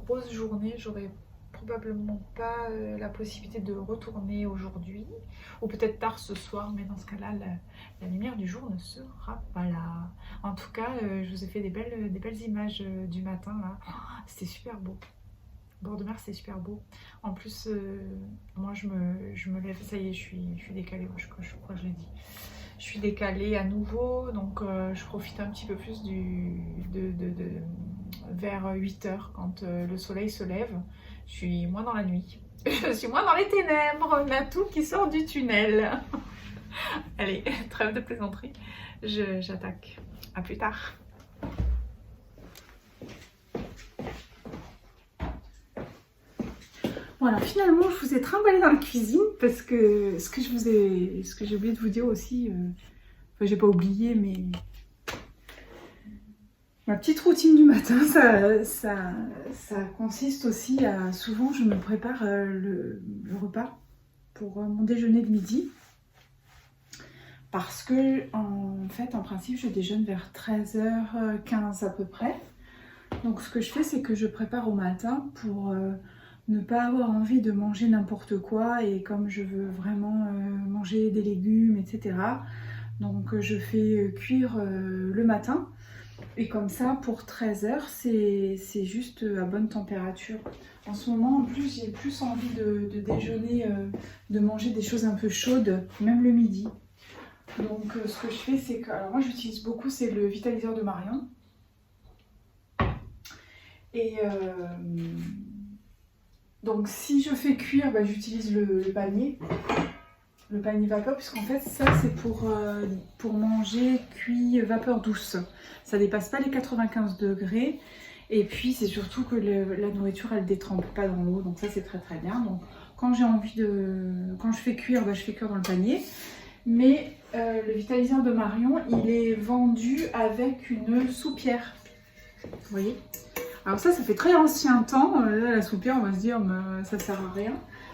grosse journée, j'aurai probablement pas la possibilité de retourner aujourd'hui, ou peut-être tard ce soir, mais dans ce cas-là, la lumière du jour ne sera pas là. En tout cas, je vous ai fait des belles images du matin là. Oh, c'était super beau. Bord de mer, c'est super beau. En plus, moi je me lève, ça y est, je suis décalée, je crois que je l'ai dit. Je suis décalée à nouveau, donc je profite un petit peu plus vers 8 h quand le soleil se lève. Je suis moins dans la nuit. Je suis moins dans les ténèbres, on a tout qui sort du tunnel. Allez, trêve de plaisanterie, j'attaque. À plus tard. Voilà, finalement, je vous ai trimballé dans la cuisine parce que ce que j'ai oublié de vous dire aussi, enfin, j'ai pas oublié, mais ma petite routine du matin, ça consiste aussi à, souvent, je me prépare le repas pour mon déjeuner de midi. Parce que, en fait, en principe, je déjeune vers 13h15 à peu près. Donc, ce que je fais, c'est que je prépare au matin pour ne pas avoir envie de manger n'importe quoi. Et comme je veux vraiment manger des légumes, etc. Donc, je fais cuire le matin. Et comme ça, pour 13h, c'est juste à bonne température. En ce moment, en plus, j'ai plus envie de déjeuner, de manger des choses un peu chaudes, même le midi. Donc ce que je fais, c'est que... Alors moi j'utilise beaucoup, c'est le vitaliseur de Marion. Et donc si je fais cuire, bah, j'utilise le panier. Le panier vapeur, puisqu'en fait ça c'est pour manger cuit vapeur douce. Ça dépasse pas les 95 degrés. Et puis c'est surtout que la nourriture elle détrempe pas dans l'eau. Donc ça c'est très très bien. Donc quand j'ai envie quand je fais cuire, bah, je fais cuire dans le panier. Mais le vitaliseur de Marion, il est vendu avec une soupière. Vous voyez? Alors ça fait très ancien temps. Là, la soupière, on va se dire, ça sert à rien.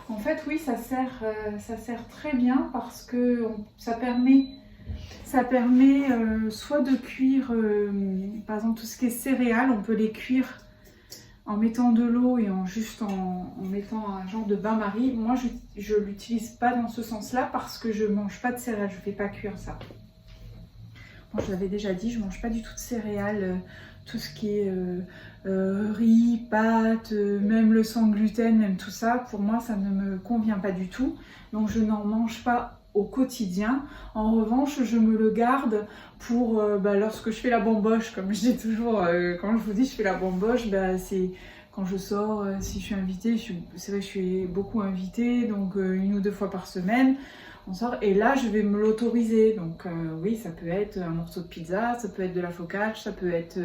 En fait, oui, ça sert très bien parce que ça permet soit de cuire, par exemple, tout ce qui est céréales, on peut les cuire en mettant de l'eau et juste en mettant un genre de bain-marie. Moi, je ne l'utilise pas dans ce sens-là parce que je ne mange pas de céréales, je ne fais pas cuire ça. Moi, je l'avais déjà dit, je ne mange pas du tout de céréales, tout ce qui est riz, pâtes, même le sans gluten, même tout ça, pour moi, ça ne me convient pas du tout. Donc, je n'en mange pas au quotidien. En revanche, je me le garde pour lorsque je fais la bamboche, comme je dis toujours, quand je vous dis je fais la bamboche, c'est quand je sors, si je suis invitée, c'est vrai que je suis beaucoup invitée, donc 1 ou 2 fois par semaine, on sort et là je vais me l'autoriser. Donc oui, ça peut être un morceau de pizza, ça peut être de la focaccia, ça peut être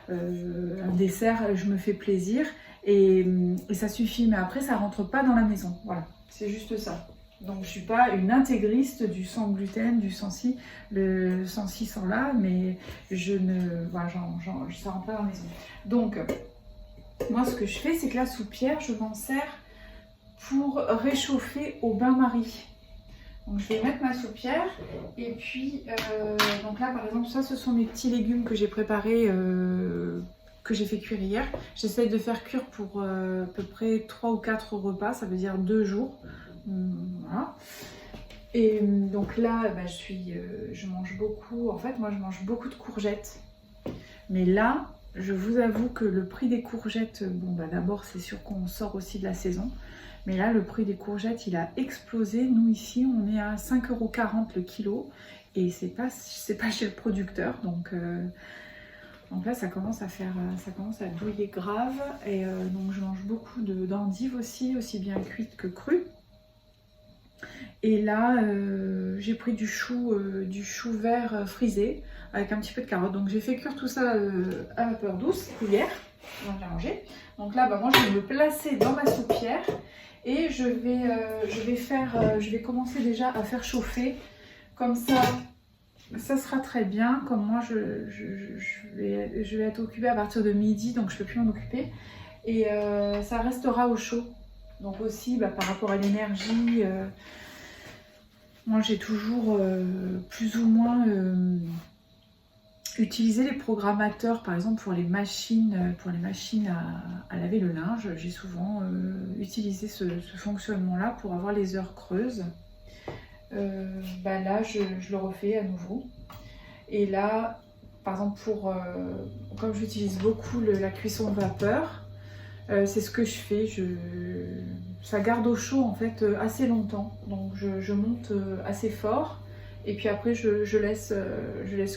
un dessert, je me fais plaisir et ça suffit, mais après ça rentre pas dans la maison, voilà, c'est juste ça. Donc je suis pas une intégriste du sans gluten, du sans ci, le sans ci, sans là, mais je ne, voilà, ça rentre pas dans la maison. Donc moi ce que je fais, c'est que la soupière, je m'en sers pour réchauffer au bain-marie. Donc je vais mettre ma soupière et puis donc là par exemple ça ce sont mes petits légumes que j'ai préparés, que j'ai fait cuire hier. J'essaye de faire cuire pour à peu près 3 ou 4 repas, ça veut dire 2 jours. Voilà. Et donc là je mange beaucoup, en fait moi je mange beaucoup de courgettes. Mais là je vous avoue que le prix des courgettes, d'abord c'est sûr qu'on sort aussi de la saison. Mais là, le prix des courgettes, il a explosé. Nous, ici, on est à 5,40 € le kilo. Et c'est pas chez le producteur. Donc là, ça commence à douiller grave. Et donc, je mange beaucoup d'endives aussi bien cuites que crues. Et là, j'ai pris du chou vert frisé avec un petit peu de carotte. Donc, j'ai fait cuire tout ça à vapeur douce hier. Donc, j'ai mangé. Donc là, moi, je vais me placer dans ma soupière. Et je vais commencer déjà à faire chauffer, comme ça sera très bien. Comme moi je vais être occupée à partir de midi, donc je ne peux plus m'en occuper. Et ça restera au chaud. Donc aussi par rapport à l'énergie, moi j'ai toujours plus ou moins utilisé les programmateurs, par exemple pour les machines à laver le linge. J'ai souvent utilisé ce fonctionnement-là pour avoir les heures creuses. Là, je le refais à nouveau. Et là, par exemple, comme j'utilise beaucoup la cuisson vapeur, c'est ce que je fais. Ça garde au chaud en fait assez longtemps. Donc je monte assez fort. Et puis après, je laisse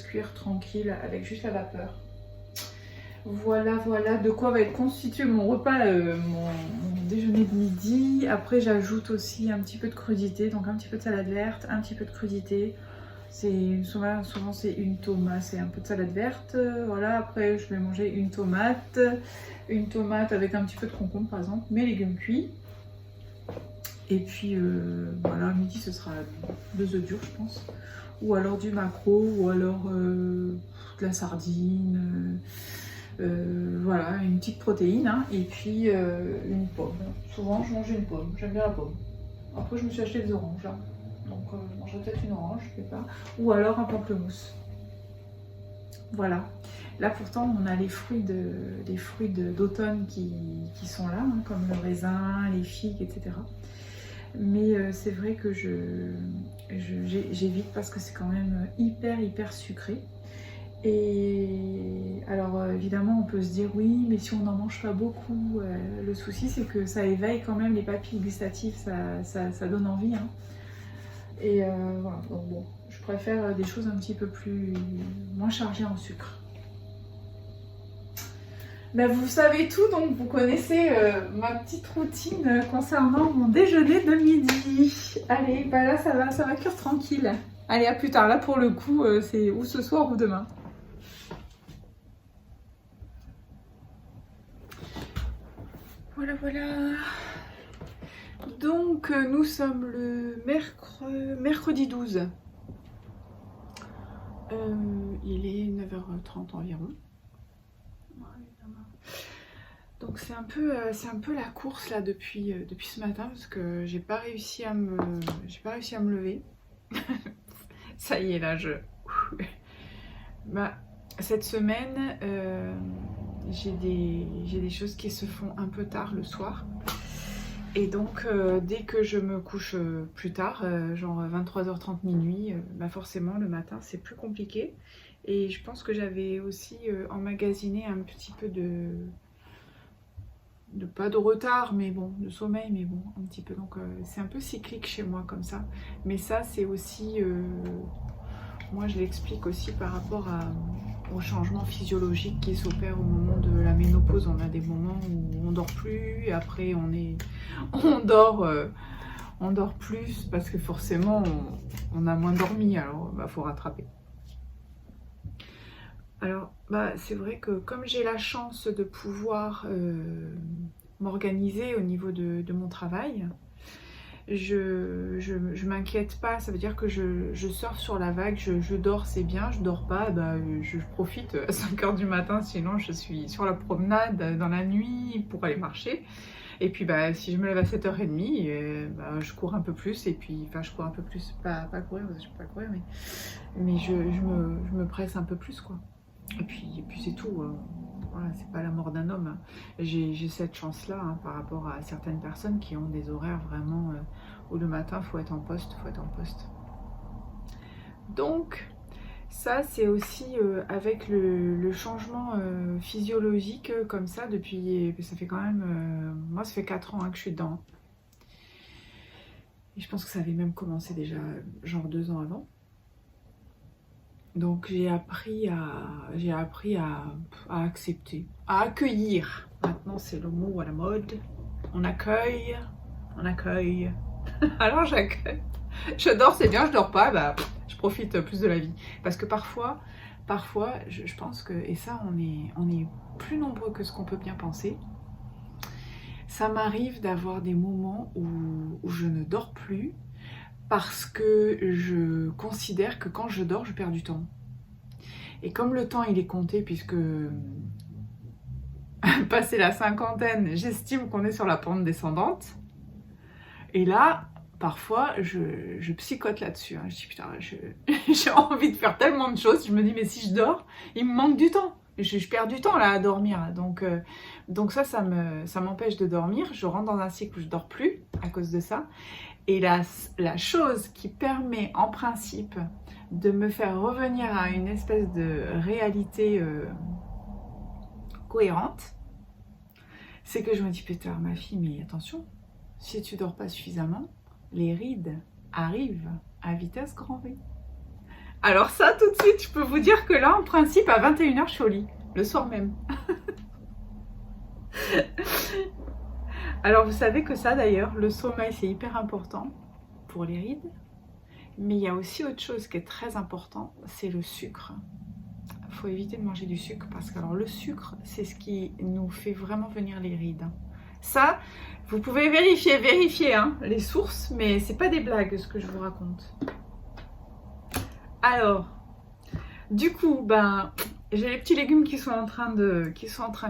cuire tranquille avec juste la vapeur. Voilà de quoi va être constitué mon repas, mon déjeuner de midi. Après, j'ajoute aussi un petit peu de crudité, donc un petit peu de salade verte, un petit peu de crudité. Souvent c'est une tomate, c'est un peu de salade verte. Voilà, après je vais manger une tomate avec un petit peu de concombre par exemple, mes légumes cuits. Et puis voilà, midi ce sera 2 œufs durs je pense. Ou alors du maquereau, ou alors de la sardine. Voilà, une petite protéine. Hein, et puis une pomme. Souvent je mange une pomme, j'aime bien la pomme. Après je me suis acheté des oranges là. Donc je mangerai peut-être une orange, je sais pas. Ou alors un pamplemousse. Voilà. Là pourtant on a les fruits d'automne qui sont là, hein, comme le raisin, les figues, etc. Mais c'est vrai que j'évite parce que c'est quand même hyper sucré. Et alors évidemment on peut se dire oui, mais si on n'en mange pas beaucoup, le souci c'est que ça éveille quand même les papilles gustatives, ça donne envie. Hein. Et voilà, donc bon, je préfère des choses un petit peu moins chargées en sucre. Vous savez tout, donc vous connaissez ma petite routine concernant mon déjeuner de midi. Allez, là ça va cuire tranquille. Allez, à plus tard. Là pour le coup, c'est ou ce soir ou demain. Voilà. Donc nous sommes le mercredi 12. Il est 9h30 environ. Donc c'est un peu la course là depuis ce matin parce que j'ai pas réussi à me lever. Ça y est là cette semaine j'ai des choses qui se font un peu tard le soir. Et donc, dès que je me couche plus tard, genre 23h30 minuit, bah forcément le matin c'est plus compliqué. Et je pense que j'avais aussi emmagasiné un petit peu pas de retard, mais bon, de sommeil, mais bon, un petit peu. Donc c'est un peu cyclique chez moi comme ça. Mais ça c'est aussi, moi je l'explique aussi par rapport aux changements physiologiques qui s'opèrent au moment de la ménopause. On a des moments où on dort plus, et après on dort plus parce que forcément on a moins dormi, alors bah, faut rattraper. Alors bah, c'est vrai que comme j'ai la chance de pouvoir m'organiser au niveau de mon travail, je m'inquiète pas, ça veut dire que je surfe sur la vague, je dors c'est bien, je dors pas, bah, je profite à 5h du matin, sinon je suis sur la promenade dans la nuit pour aller marcher. Et puis bah, si je me lève à 7h30, bah, je cours un peu plus, et puis, enfin je cours un peu plus, pas courir, parce que je peux pas courir, mais je me presse un peu plus quoi. Et puis c'est tout, voilà, c'est pas la mort d'un homme. Hein. J'ai cette chance-là hein, par rapport à certaines personnes qui ont des horaires vraiment où le matin faut être en poste, Donc ça c'est aussi avec le changement physiologique comme ça depuis, ça fait quand même, moi ça fait 4 ans hein, que je suis dedans. Et je pense que ça avait même commencé déjà genre 2 ans avant. Donc j'ai appris à accepter, à accueillir. Maintenant c'est le mot à la mode. On accueille. Alors j'accueille. Je dors c'est bien, je dors pas, bah je profite plus de la vie. Parce que parfois je pense que, et ça on est plus nombreux que ce qu'on peut bien penser. Ça m'arrive d'avoir des moments où je ne dors plus. Parce que je considère que quand je dors, je perds du temps. Et comme le temps, il est compté, puisque passé la cinquantaine, j'estime qu'on est sur la pente descendante. Et là, parfois, je psychote là-dessus. Hein. Je dis, putain, j'ai envie de faire tellement de choses. Je me dis, mais si je dors, il me manque du temps. Je perds du temps là à dormir. Donc ça m'empêche de dormir. Je rentre dans un cycle où je dors plus à cause de ça. Et la chose qui permet en principe de me faire revenir à une espèce de réalité cohérente, c'est que je me dis, putain ma fille, mais attention, si tu dors pas suffisamment, les rides arrivent à vitesse grand V. Alors ça, tout de suite, je peux vous dire que là, en principe, à 21h, je suis au lit, le soir même. Alors vous savez que ça d'ailleurs, le sommeil c'est hyper important pour les rides, mais il y a aussi autre chose qui est très important, c'est le sucre. Il faut éviter de manger du sucre parce que alors, le sucre c'est ce qui nous fait vraiment venir les rides. Ça, vous pouvez vérifier hein, les sources, mais c'est pas des blagues ce que je vous raconte. Alors, du coup, ben, j'ai les petits légumes qui sont en train de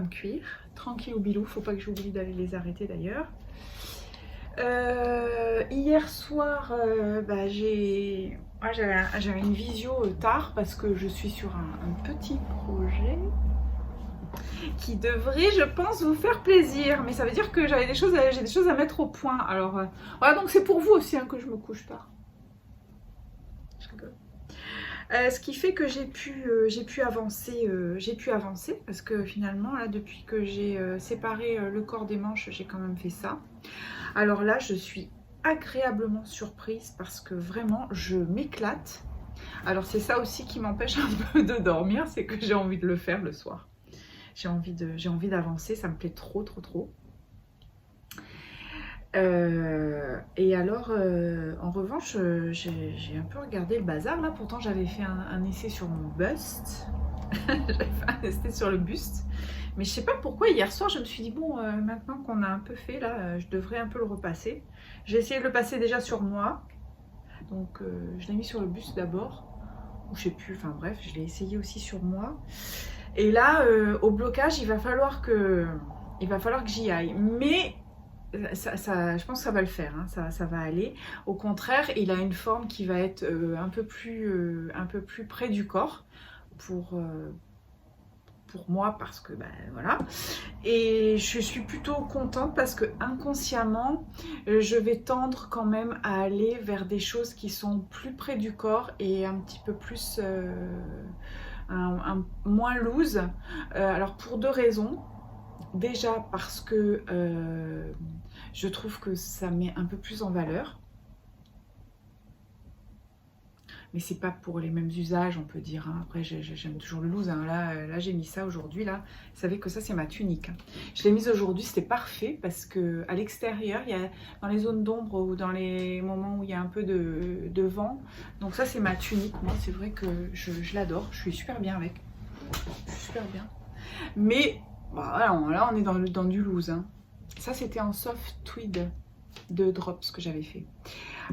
cuire. Tranquille ou bilou, faut pas que j'oublie d'aller les arrêter d'ailleurs. Hier soir, bah, j'avais une visio tard parce que je suis sur un petit projet qui devrait, je pense, vous faire plaisir. Mais ça veut dire que j'ai des choses à mettre au point. Alors, voilà, donc c'est pour vous aussi hein, que je me couche tard. Je rigole. Ce qui fait que j'ai pu avancer parce que finalement là depuis que j'ai séparé le corps des manches, j'ai quand même fait ça. Alors là je suis agréablement surprise parce que vraiment je m'éclate. Alors c'est ça aussi qui m'empêche un peu de dormir, c'est que j'ai envie de le faire le soir. J'ai envie d'avancer, ça me plaît trop. Et alors, en revanche, j'ai un peu regardé le bazar là. Pourtant, j'avais fait un essai sur mon buste. J'avais fait un essai sur le buste. Mais je sais pas pourquoi, hier soir, je me suis dit, bon, maintenant qu'on a un peu fait là, je devrais un peu le repasser. J'ai essayé de le passer déjà sur moi. Donc, je l'ai mis sur le buste d'abord. Ou je sais plus, enfin bref, je l'ai essayé aussi sur moi. Et là, au blocage, il va falloir que j'y aille. Mais je pense que ça va le faire, hein, ça va aller. Au contraire, il a une forme qui va être un peu plus près du corps pour pour moi parce que voilà, et je suis plutôt contente parce que inconsciemment je vais tendre quand même à aller vers des choses qui sont plus près du corps et un petit peu plus moins loose. Alors pour deux raisons. Déjà parce que je trouve que ça met un peu plus en valeur. Mais c'est pas pour les mêmes usages, on peut dire. Hein. Après, j'aime toujours le loose. Hein. Là j'ai mis ça aujourd'hui. Là, vous savez que ça, c'est ma tunique. Hein. Je l'ai mise aujourd'hui, c'était parfait parce que à l'extérieur, il y a dans les zones d'ombre ou dans les moments où il y a un peu de vent. Donc ça, c'est ma tunique. Moi, c'est vrai que je l'adore. Je suis super bien avec. Je suis super bien. Mais voilà, là, on est dans du loose. Hein. Ça, c'était en soft tweed de drops que j'avais fait.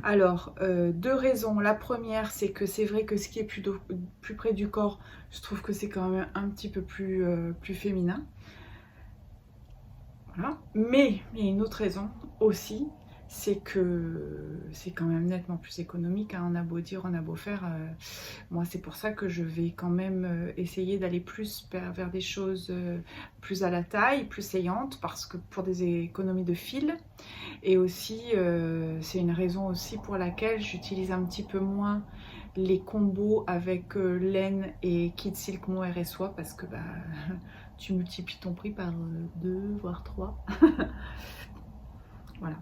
Alors, deux raisons. La première, c'est que c'est vrai que ce qui est plus près du corps, je trouve que c'est quand même un petit peu plus féminin. Voilà. Mais il y a une autre raison aussi, c'est que c'est quand même nettement plus économique. Hein. On a beau dire, on a beau faire. Moi, c'est pour ça que je vais quand même essayer d'aller plus vers des choses plus à la taille, plus saillantes, parce que pour des économies de fil. Et aussi, c'est une raison aussi pour laquelle j'utilise un petit peu moins les combos avec laine et Kid Silk Mohair et soie, parce que tu multiplies ton prix par 2 voire 3. Voilà.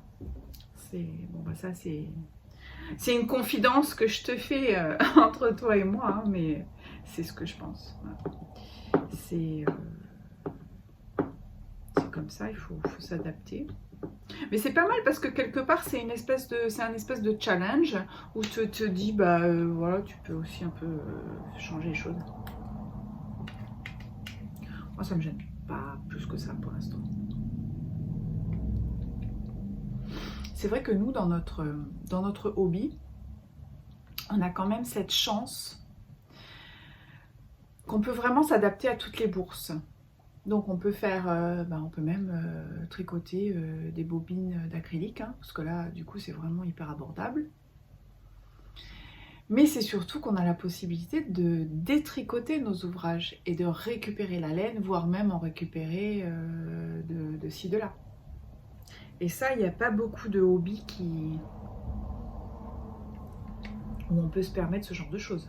Bon, ça c'est une confidence que je te fais entre toi et moi, hein, mais c'est ce que je pense. Voilà. C'est comme ça, il faut s'adapter. Mais c'est pas mal parce que quelque part c'est un espèce de challenge où tu te dis voilà, tu peux aussi un peu changer les choses. Moi ça me gêne pas plus que ça pour l'instant. C'est vrai que nous dans notre hobby, on a quand même cette chance qu'on peut vraiment s'adapter à toutes les bourses. Donc on peut faire, on peut même tricoter des bobines d'acrylique, hein, parce que là du coup c'est vraiment hyper abordable. Mais c'est surtout qu'on a la possibilité de détricoter nos ouvrages et de récupérer la laine, voire même en récupérer de ci, de là. Et ça, il n'y a pas beaucoup de hobbies où on peut se permettre ce genre de choses.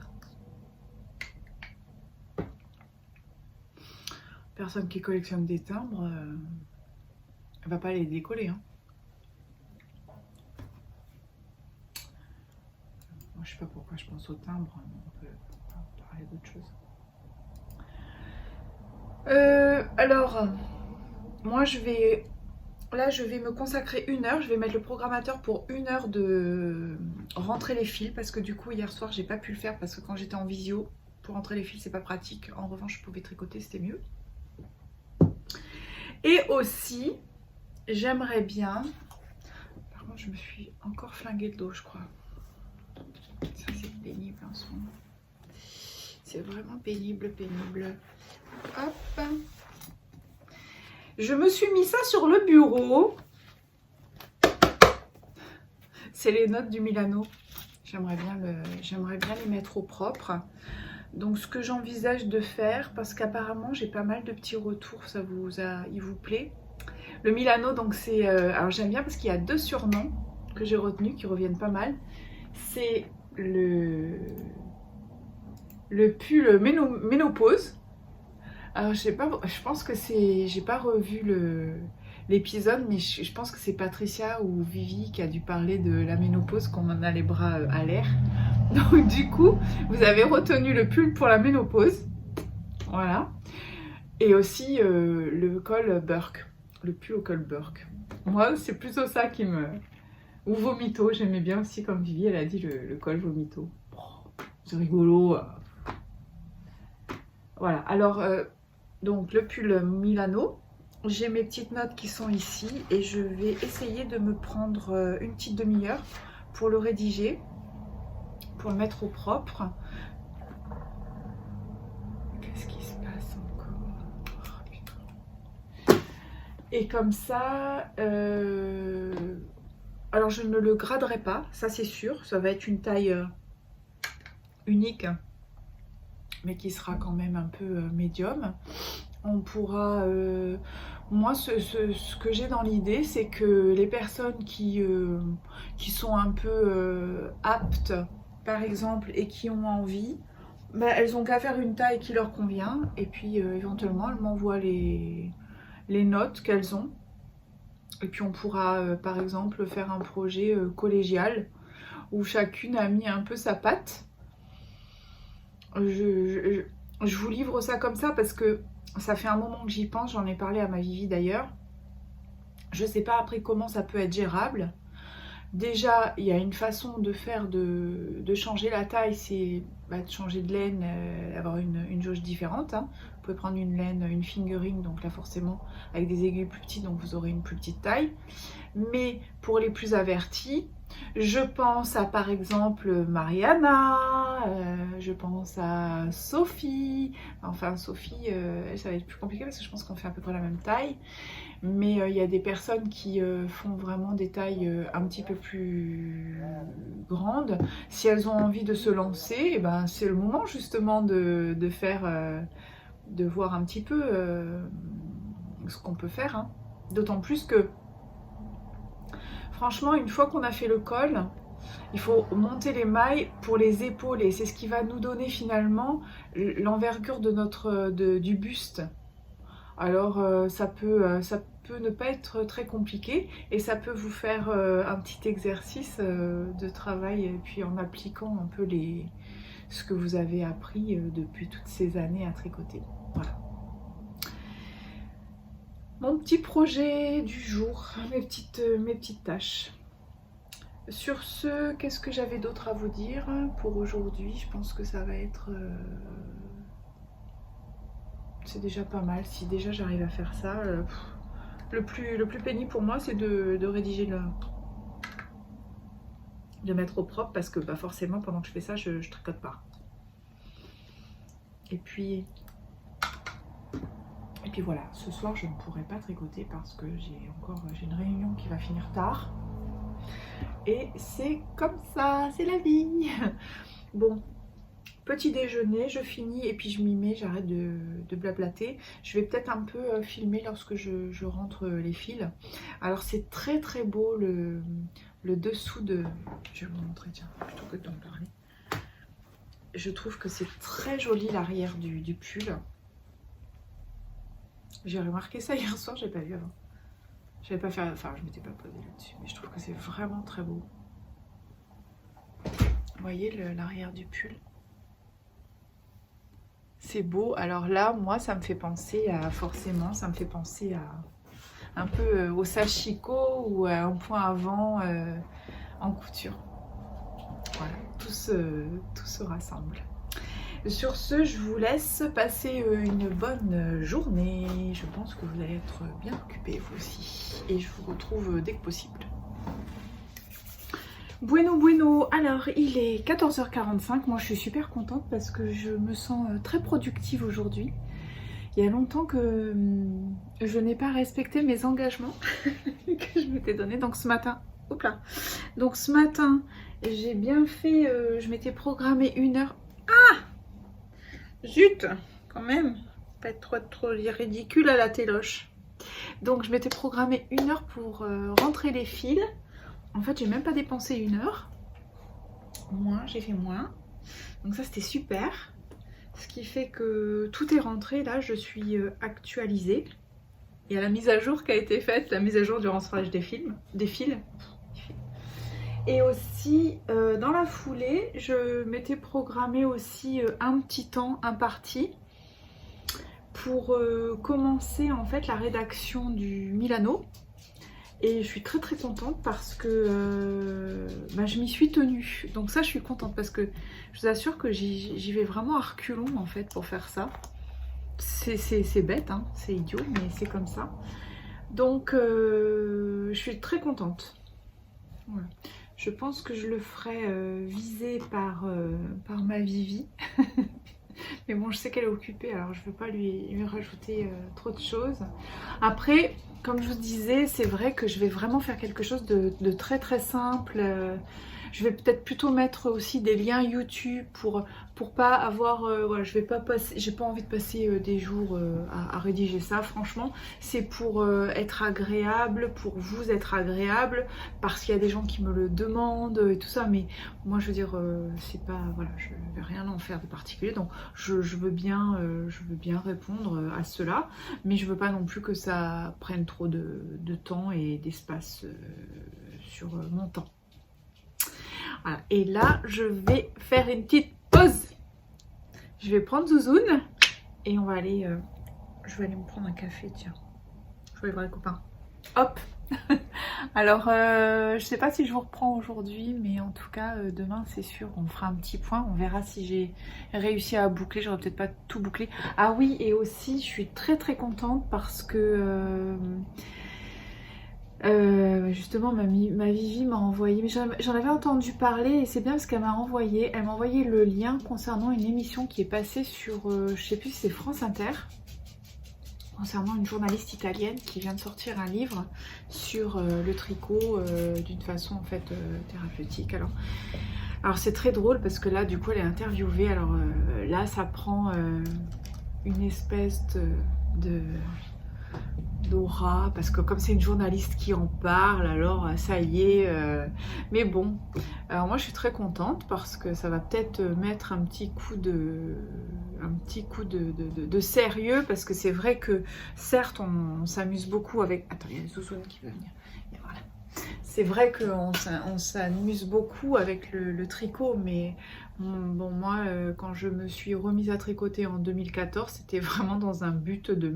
Personne qui collectionne des timbres, elle va pas les décoller. Hein. Moi, je sais pas pourquoi je pense aux timbres, on peut parler d'autre chose. Alors, moi je vais me consacrer 1 heure, je vais mettre le programmateur pour 1 heure de rentrer les fils, parce que du coup hier soir j'ai pas pu le faire parce que quand j'étais en visio, pour rentrer les fils c'est pas pratique. En revanche je pouvais tricoter, c'était mieux. Et aussi, j'aimerais bien... Par contre, je me suis encore flingué le dos, je crois. Ça, c'est pénible en ce moment. C'est vraiment pénible. Hop. Je me suis mis ça sur le bureau. C'est les notes du Milano. J'aimerais bien les mettre au propre. Donc ce que j'envisage de faire, parce qu'apparemment j'ai pas mal de petits retours, il vous plaît. Le Milano, donc c'est... alors j'aime bien parce qu'il y a 2 surnoms que j'ai retenus qui reviennent pas mal. C'est le pull ménopause. Alors je sais pas, je pense que c'est... J'ai pas revu l'épisode, mais je pense que c'est Patricia ou Vivi qui a dû parler de la ménopause quand on a les bras à l'air. Donc du coup, vous avez retenu le pull pour la ménopause. Voilà. Et aussi le col Burke. Le pull au col Burke. Moi, c'est plutôt ça qui me... Ou vomito, j'aimais bien aussi, comme Vivi, elle a dit le col vomito. C'est rigolo. Voilà, alors, donc le pull Milano. J'ai mes petites notes qui sont ici et je vais essayer de me prendre une petite demi-heure pour le rédiger, pour le mettre au propre. Qu'est-ce qui se passe encore? Oh, putain. Et comme ça, alors je ne le graderai pas, ça c'est sûr, ça va être une taille unique, mais qui sera quand même un peu médium. On pourra... moi, ce que j'ai dans l'idée, c'est que les personnes qui sont un peu aptes, par exemple, et qui ont envie, bah, elles ont qu'à faire une taille qui leur convient, et puis éventuellement, elles m'envoient les notes qu'elles ont. Et puis on pourra, par exemple, faire un projet collégial, où chacune a mis un peu sa patte. Je vous livre ça comme ça parce que ça fait un moment que j'y pense, j'en ai parlé à ma Vivi d'ailleurs. Je sais pas après comment ça peut être gérable. Déjà, il y a une façon de faire, de changer la taille, c'est de changer de laine, avoir une jauge différente. Hein. Vous pouvez prendre une laine, une fingering, donc là forcément avec des aiguilles plus petites, donc vous aurez une plus petite taille. Mais pour les plus avertis, je pense à par exemple Mariana, je pense à Sophie. Enfin Sophie, ça va être plus compliqué parce que je pense qu'on fait à peu près la même taille. Mais il y a des personnes qui font vraiment des tailles un petit peu plus grandes. Si elles ont envie de se lancer, eh ben, c'est le moment justement de faire, de voir un petit peu ce qu'on peut faire. Hein. D'autant plus que, franchement, une fois qu'on a fait le col, il faut monter les mailles pour les épaules. Et c'est ce qui va nous donner finalement l'envergure du buste. Alors ça peut ne pas être très compliqué et ça peut vous faire un petit exercice de travail et puis en appliquant un peu ce que vous avez appris depuis toutes ces années à tricoter. Voilà. Mon petit projet du jour, mes petites tâches. Sur ce, qu'est-ce que j'avais d'autre à vous dire pour aujourd'hui? Je pense que ça va être... c'est déjà pas mal. Si déjà j'arrive à faire ça, le plus pénible pour moi, c'est de rédiger de mettre au propre parce que forcément, pendant que je fais ça, je tricote pas. Et puis voilà, ce soir, je ne pourrai pas tricoter parce que j'ai une réunion qui va finir tard. Et c'est comme ça, c'est la vie. Bon. Petit déjeuner, je finis et puis je m'y mets, j'arrête de blablater. Je vais peut-être un peu filmer lorsque je rentre les fils. Alors c'est très très beau le dessous de... Je vais vous montrer, tiens, plutôt que d'en parler. Je trouve que c'est très joli l'arrière du pull. J'ai remarqué ça hier soir, j'ai pas vu avant. J'avais pas fait, enfin je m'étais pas posée là-dessus, mais je trouve que c'est vraiment très beau. Vous voyez l'arrière du pull? C'est beau. Alors là, moi, ça me fait penser à... Forcément, ça me fait penser à... Un peu au sashiko ou à un point avant en couture. Voilà, tout se rassemble. Sur ce, je vous laisse passer une bonne journée. Je pense que vous allez être bien occupés, vous aussi. Et je vous retrouve dès que possible. Bueno, alors il est 14h45, moi je suis super contente parce que je me sens très productive aujourd'hui. Il y a longtemps que je n'ai pas respecté mes engagements que je m'étais donné. Donc ce matin, j'ai bien fait, je m'étais programmé 1 heure. Ah zut, quand même, pas être trop ridicule à la téloche. Donc je m'étais programmé 1 heure pour rentrer les fils. En fait, j'ai même pas dépensé 1 heure. J'ai fait moins. Donc ça, c'était super. Ce qui fait que tout est rentré. Là, je suis actualisée. Il y a la mise à jour qui a été faite, la mise à jour du rentrage des fils. Et aussi, dans la foulée, je m'étais programmé aussi un petit temps imparti pour commencer en fait la rédaction du Milano. Et je suis très très contente parce que je m'y suis tenue. Donc ça, je suis contente parce que je vous assure que j'y vais vraiment à reculons en fait pour faire ça. C'est bête, hein, c'est idiot, mais c'est comme ça. Donc je suis très contente. Voilà. Je pense que je le ferai viser par ma Vivi. Mais bon, je sais qu'elle est occupée, alors je ne veux pas lui rajouter trop de choses. Après, comme je vous disais, c'est vrai que je vais vraiment faire quelque chose de très très simple. Je vais peut-être plutôt mettre aussi des liens YouTube pour pas avoir, voilà, j'ai pas envie de passer des jours à rédiger ça. Franchement, c'est pour être agréable, pour vous être agréable, parce qu'il y a des gens qui me le demandent et tout ça. Mais moi, je veux dire, c'est pas, voilà, je vais rien en faire de particulier. Donc, je veux bien répondre à cela, mais je veux pas non plus que ça prenne trop de temps et d'espace sur mon temps. Voilà. Et là, je vais faire une petite pause. Je vais prendre Zouzoune et on va aller, je vais aller me prendre un café, tiens. Je vais aller voir les copains. Hop. Alors, je sais pas si je vous reprends aujourd'hui, mais en tout cas, demain, c'est sûr, on fera un petit point. On verra si j'ai réussi à boucler. J'aurais peut-être pas tout bouclé. Ah oui, et aussi, je suis très très contente parce que... justement ma Vivi m'a envoyé, mais j'en avais entendu parler et c'est bien parce qu'elle m'a envoyé le lien concernant une émission qui est passée sur, je sais plus si c'est France Inter, concernant une journaliste italienne qui vient de sortir un livre sur le tricot d'une façon en fait thérapeutique. Alors c'est très drôle parce que là du coup elle est interviewée, alors là ça prend une espèce d'aura, parce que comme c'est une journaliste qui en parle, alors ça y est, mais bon, alors moi je suis très contente parce que ça va peut-être mettre un petit coup de sérieux, parce que c'est vrai que certes on s'amuse beaucoup avec... Attends, il y a Zouzoune qui veut venir. Et voilà. C'est vrai qu'on s'amuse beaucoup avec le tricot, mais bon, moi, quand je me suis remise à tricoter en 2014, c'était vraiment dans un but de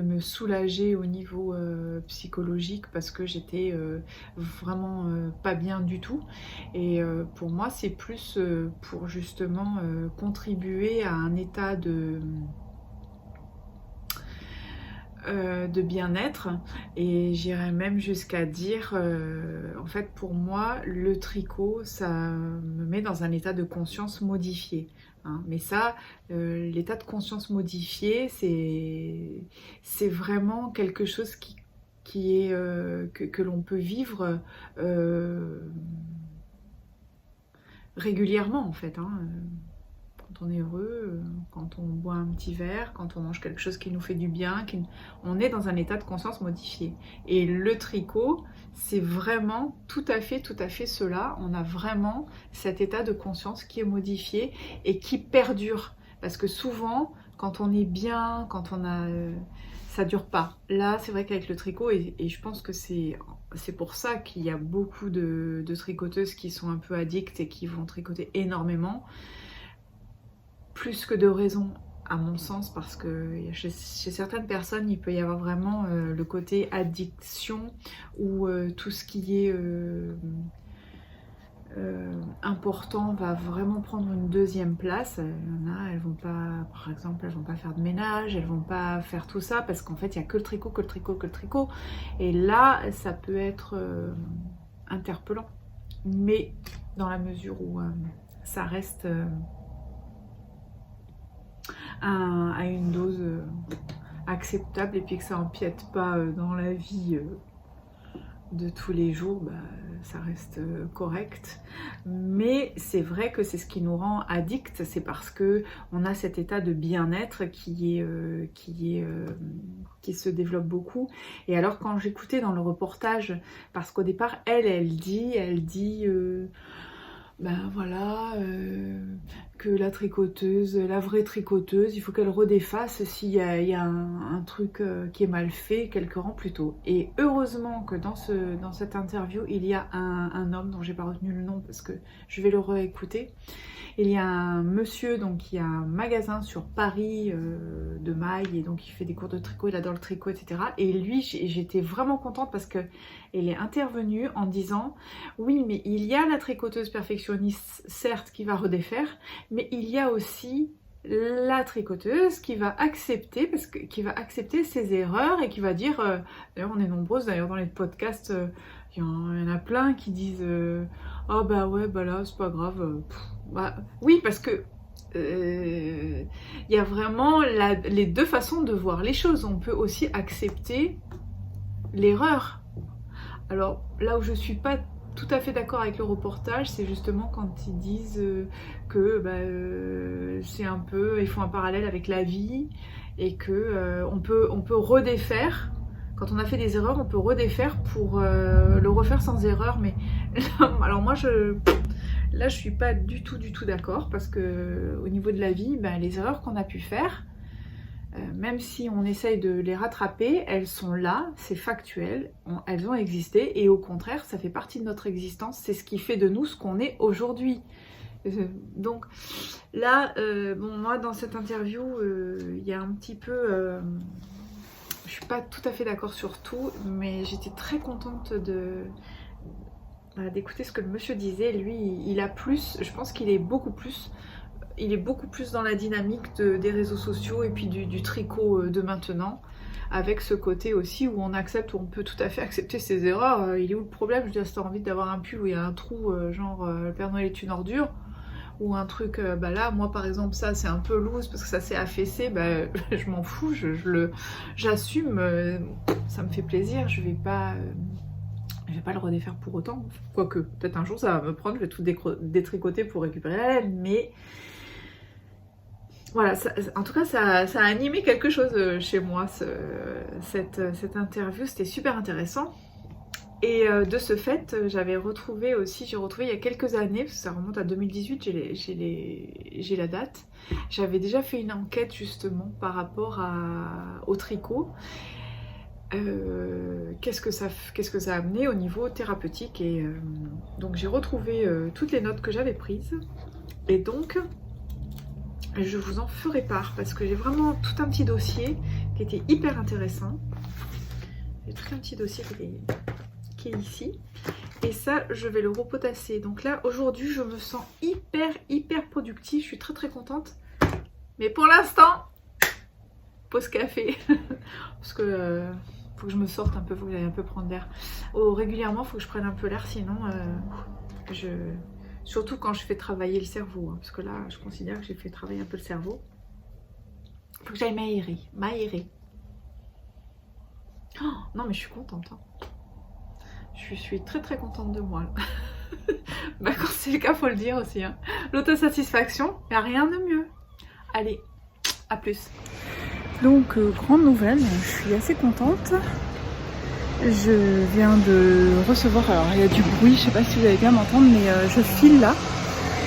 me soulager au niveau psychologique, parce que j'étais vraiment pas bien du tout. Et pour moi, c'est plus pour justement contribuer à un état de bien-être, et j'irais même jusqu'à dire en fait pour moi le tricot ça me met dans un état de conscience modifié, hein. Mais ça, l'état de conscience modifié, c'est vraiment quelque chose qui est que l'on peut vivre régulièrement en fait, hein. Quand on est heureux, quand on boit un petit verre, quand on mange quelque chose qui nous fait du bien, on est dans un état de conscience modifié. Et le tricot, c'est vraiment tout à fait cela. On a vraiment cet état de conscience qui est modifié et qui perdure. Parce que souvent, quand on est bien, quand on a... ça dure pas. Là, c'est vrai qu'avec le tricot, et je pense que c'est pour ça qu'il y a beaucoup de tricoteuses qui sont un peu addictes et qui vont tricoter énormément. Plus que de raison, à mon sens, parce que chez certaines personnes, il peut y avoir vraiment le côté addiction, ou tout ce qui est important va vraiment prendre une deuxième place. Il y en a, elles vont pas, par exemple, elles vont pas faire de ménage, elles vont pas faire tout ça, parce qu'en fait, il n'y a que le tricot. Et là, ça peut être interpellant. Mais dans la mesure où ça reste... à une dose acceptable, et puis que ça empiète pas dans la vie de tous les jours, bah, ça reste correct. Mais c'est vrai que c'est ce qui nous rend addicts, c'est parce que on a cet état de bien-être qui se développe beaucoup. Et alors quand j'écoutais dans le reportage, parce qu'au départ elle dit ben voilà, que la tricoteuse, la vraie tricoteuse, il faut qu'elle redéfasse s'il y a un truc qui est mal fait quelques rangs plus tôt. Et heureusement que dans cette interview, il y a un homme dont j'ai pas retenu le nom parce que je vais le réécouter. Il y a un monsieur donc, qui a un magasin sur Paris de mailles, et donc il fait des cours de tricot, il adore le tricot, etc. Et lui, j'étais vraiment contente parce que elle est intervenue en disant oui, mais il y a la tricoteuse perfectionniste, certes, qui va redéfaire, mais il y a aussi la tricoteuse qui va accepter, qui va accepter ses erreurs et qui va dire, d'ailleurs on est nombreuses d'ailleurs dans les podcasts, il y en a plein qui disent oh bah ouais, bah là c'est pas grave, bah, oui, parce que il y a vraiment les deux façons de voir les choses. On peut aussi accepter l'erreur. Alors là où je suis pas tout à fait d'accord avec le reportage, c'est justement quand ils disent que c'est un peu, ils font un parallèle avec la vie et que on peut redéfaire. Quand on a fait des erreurs, on peut redéfaire pour le refaire sans erreur. Mais alors moi, là, je suis pas du tout d'accord parce que au niveau de la vie, les erreurs qu'on a pu faire, même si on essaye de les rattraper, elles sont là, c'est factuel, elles ont existé et au contraire, ça fait partie de notre existence, c'est ce qui fait de nous ce qu'on est aujourd'hui. Donc là, moi dans cette interview, il y a un petit peu... je suis pas tout à fait d'accord sur tout, mais j'étais très contente d'écouter ce que le monsieur disait. Lui, il a plus, je pense qu'il est beaucoup plus... Il est beaucoup plus dans la dynamique des réseaux sociaux et puis du tricot de maintenant, avec ce côté aussi où on accepte, où on peut tout à fait accepter ses erreurs. Il est où le problème? Je veux dire, si t'as envie d'avoir un pull où il y a un trou, genre le Père Noël est une ordure, ou un truc, là, moi par exemple, ça c'est un peu loose parce que ça s'est affaissé, je m'en fous, j'assume, ça me fait plaisir, je vais pas le redéfaire pour autant, quoique peut-être un jour ça va me prendre, je vais tout détricoter pour récupérer la laine, mais... Voilà, en tout cas, ça a animé quelque chose chez moi, cette interview, c'était super intéressant. Et de ce fait, j'ai retrouvé il y a quelques années, parce que ça remonte à 2018, j'ai la date. J'avais déjà fait une enquête justement par rapport au tricot. Qu'est-ce que ça a amené au niveau thérapeutique, et donc j'ai retrouvé toutes les notes que j'avais prises. Et donc... je vous en ferai part parce que j'ai vraiment tout un petit dossier qui était hyper intéressant. J'ai tout un petit dossier qui est ici. Et ça, je vais le repotasser. Donc là, aujourd'hui, je me sens hyper productive. Je suis très contente. Mais pour l'instant, pause café. Parce que faut que je me sorte un peu, faut que j'aille un peu prendre l'air. Régulièrement, faut que je prenne un peu l'air, sinon surtout quand je fais travailler le cerveau, hein, parce que là, je considère que j'ai fait travailler un peu le cerveau. Il faut que j'aille m'aérer. Oh, non, mais je suis contente. Hein. Je suis très contente de moi. Quand c'est le cas, faut le dire aussi. Hein. L'autosatisfaction, il n'y a rien de mieux. Allez, à plus. Donc, grande nouvelle, je suis assez contente. Je viens de recevoir, alors il y a du bruit, je sais pas si vous allez bien m'entendre, mais je file là,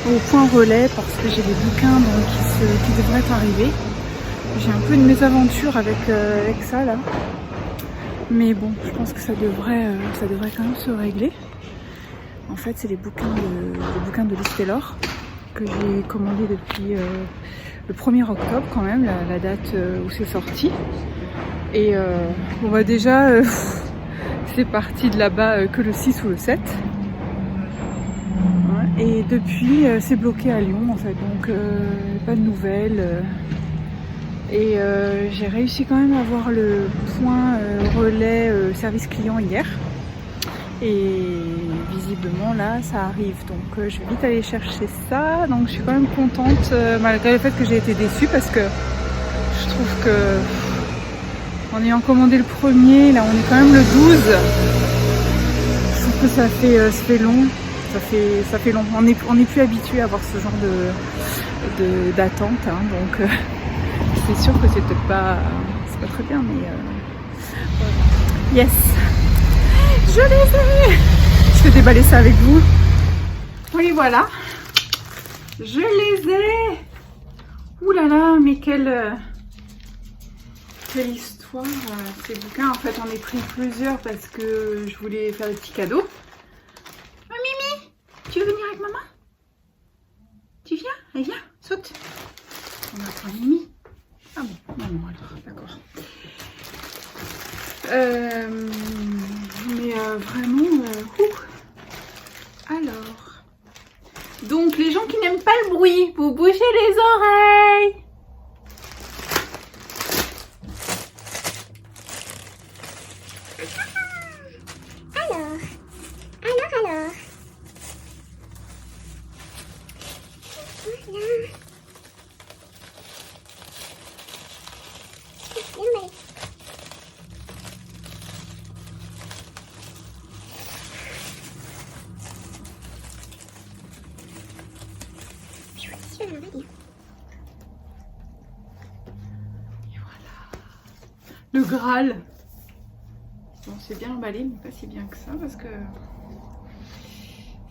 au point relais, parce que j'ai des bouquins qui devraient arriver. J'ai un peu une mésaventure avec ça là, mais bon, je pense que ça devrait quand même se régler. En fait, c'est les bouquins de Liz Taylor que j'ai commandé depuis le 1er octobre quand même, la date où c'est sorti. Et on va déjà... c'est parti de là-bas que le 6 ou le 7. Ouais. Et depuis, c'est bloqué à Lyon en fait, donc pas de nouvelles. Et j'ai réussi quand même à avoir le point relais service client hier. Et visiblement là, ça arrive. Donc je vais vite aller chercher ça. Donc je suis quand même contente, malgré le fait que j'ai été déçue, parce que je trouve que... en ayant commandé le 1er, là on est quand même le 12. Je trouve que ça fait long. Ça fait long. On n'est plus habitué à avoir ce genre d'attente. Hein, donc c'est sûr que c'est peut-être pas très bien, mais voilà. Yes, je les ai. Je vais déballer ça avec vous. Oui, voilà. Je les ai. Ouh là là, mais quelle histoire, ces bouquins. En fait, j'en ai pris plusieurs parce que je voulais faire des petits cadeaux. Oh, Mimi, tu veux venir avec maman? Tu viens? Allez, viens, saute. On va prendre Mimi. Ah bon, non, alors, d'accord. Mais vraiment, alors. Donc, les gens qui n'aiment pas le bruit, vous bougez les oreilles. le Graal. Bon, c'est bien emballé, mais pas si bien que ça parce que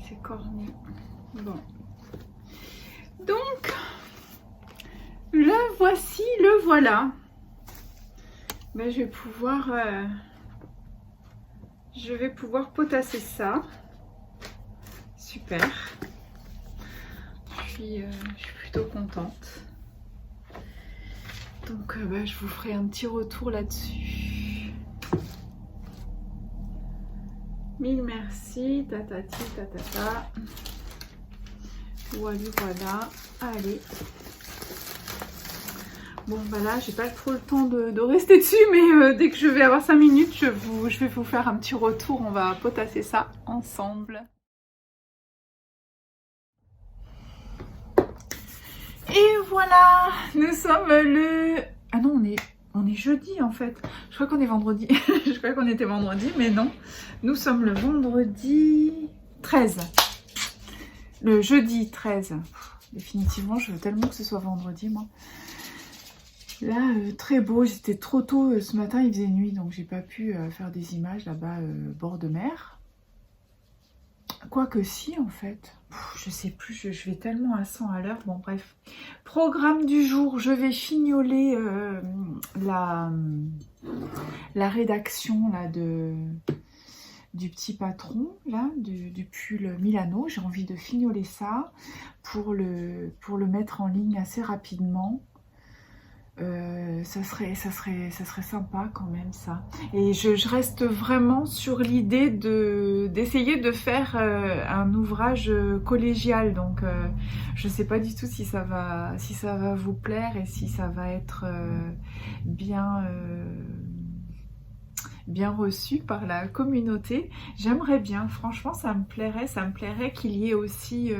c'est cornu. Bon. Donc, le voici, le voilà. Ben, je vais pouvoir potasser ça. Super. Je suis plutôt contente. Donc, ben, je vous ferai un petit retour là-dessus. Mille merci, tatati, tatata. Voilà, voilà. Allez. Bon, voilà, j'ai pas trop le temps de rester dessus, mais dès que je vais avoir 5 minutes, je vais vous faire un petit retour. On va potasser ça ensemble. Et voilà, nous sommes le... Ah non, on est jeudi en fait. Je crois qu'on est vendredi. Je crois qu'on était vendredi, mais non. Nous sommes le vendredi 13. Le jeudi 13. Définitivement, je veux tellement que ce soit vendredi, moi. Là, très beau. J'étais trop tôt ce matin, il faisait nuit, donc j'ai pas pu faire des images là-bas, bord de mer. Quoique si, en fait. Je sais plus, je vais tellement à 100 à l'heure. Bon, bref. Programme du jour, je vais fignoler la rédaction là, du petit patron, là, du pull Milano. J'ai envie de fignoler ça pour le mettre en ligne assez rapidement. Ça serait sympa quand même ça. Et je reste vraiment sur l'idée d'essayer de faire un ouvrage collégial. Donc je sais pas du tout si ça va vous plaire et si ça va être bien reçu par la communauté. J'aimerais bien, franchement ça me plairait qu'il y ait aussi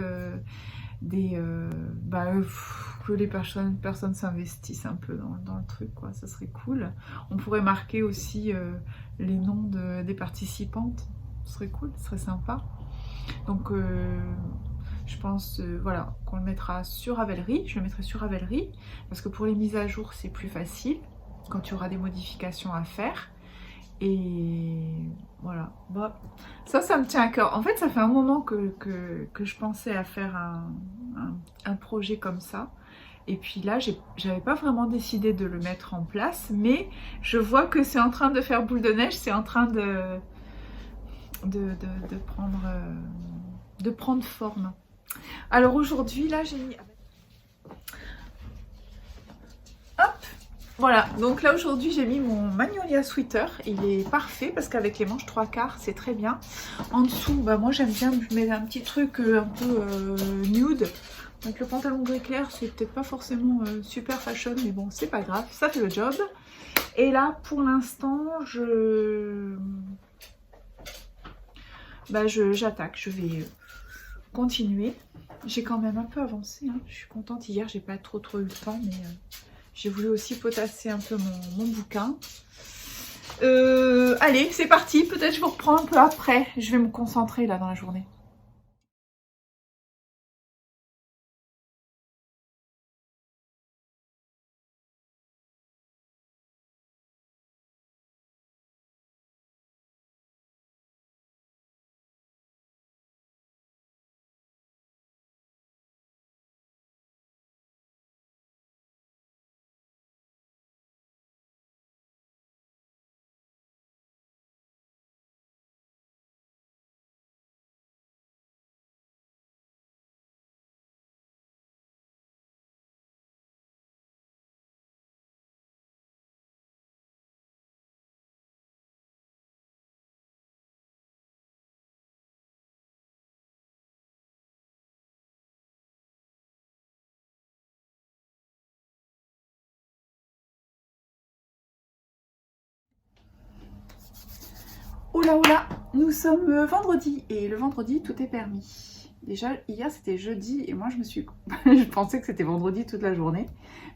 que les personnes s'investissent un peu dans le truc, quoi. Ça serait cool. On pourrait marquer aussi les noms des participantes. Ce serait cool, ce serait sympa. Donc je pense voilà, qu'on le mettra sur Ravelry. Je le mettrai sur Ravelry parce que pour les mises à jour c'est plus facile quand il y aura des modifications à faire. Et voilà, bon, ça me tient à cœur. En fait, ça fait un moment que je pensais à faire un projet comme ça. Et puis là, j'avais pas vraiment décidé de le mettre en place, mais je vois que c'est en train de faire boule de neige, c'est en train de prendre forme. Alors aujourd'hui, là, j'ai mis... Voilà, donc là aujourd'hui j'ai mis mon Magnolia Sweater, il est parfait parce qu'avec les manches 3/4 c'est très bien. En dessous, bah moi j'aime bien mettre un petit truc un peu nude. Donc le pantalon gris clair c'est peut-être pas forcément super fashion, mais bon c'est pas grave, ça fait le job. Et là pour l'instant j'attaque, je vais continuer. J'ai quand même un peu avancé, hein. Je suis contente, hier j'ai pas trop eu le temps, mais... j'ai voulu aussi potasser un peu mon bouquin. Allez, c'est parti. Peut-être je vous reprends un peu après. Je vais me concentrer là dans la journée. Oula oula, nous sommes vendredi et le vendredi tout est permis. Déjà hier c'était jeudi et moi je pensais que c'était vendredi toute la journée,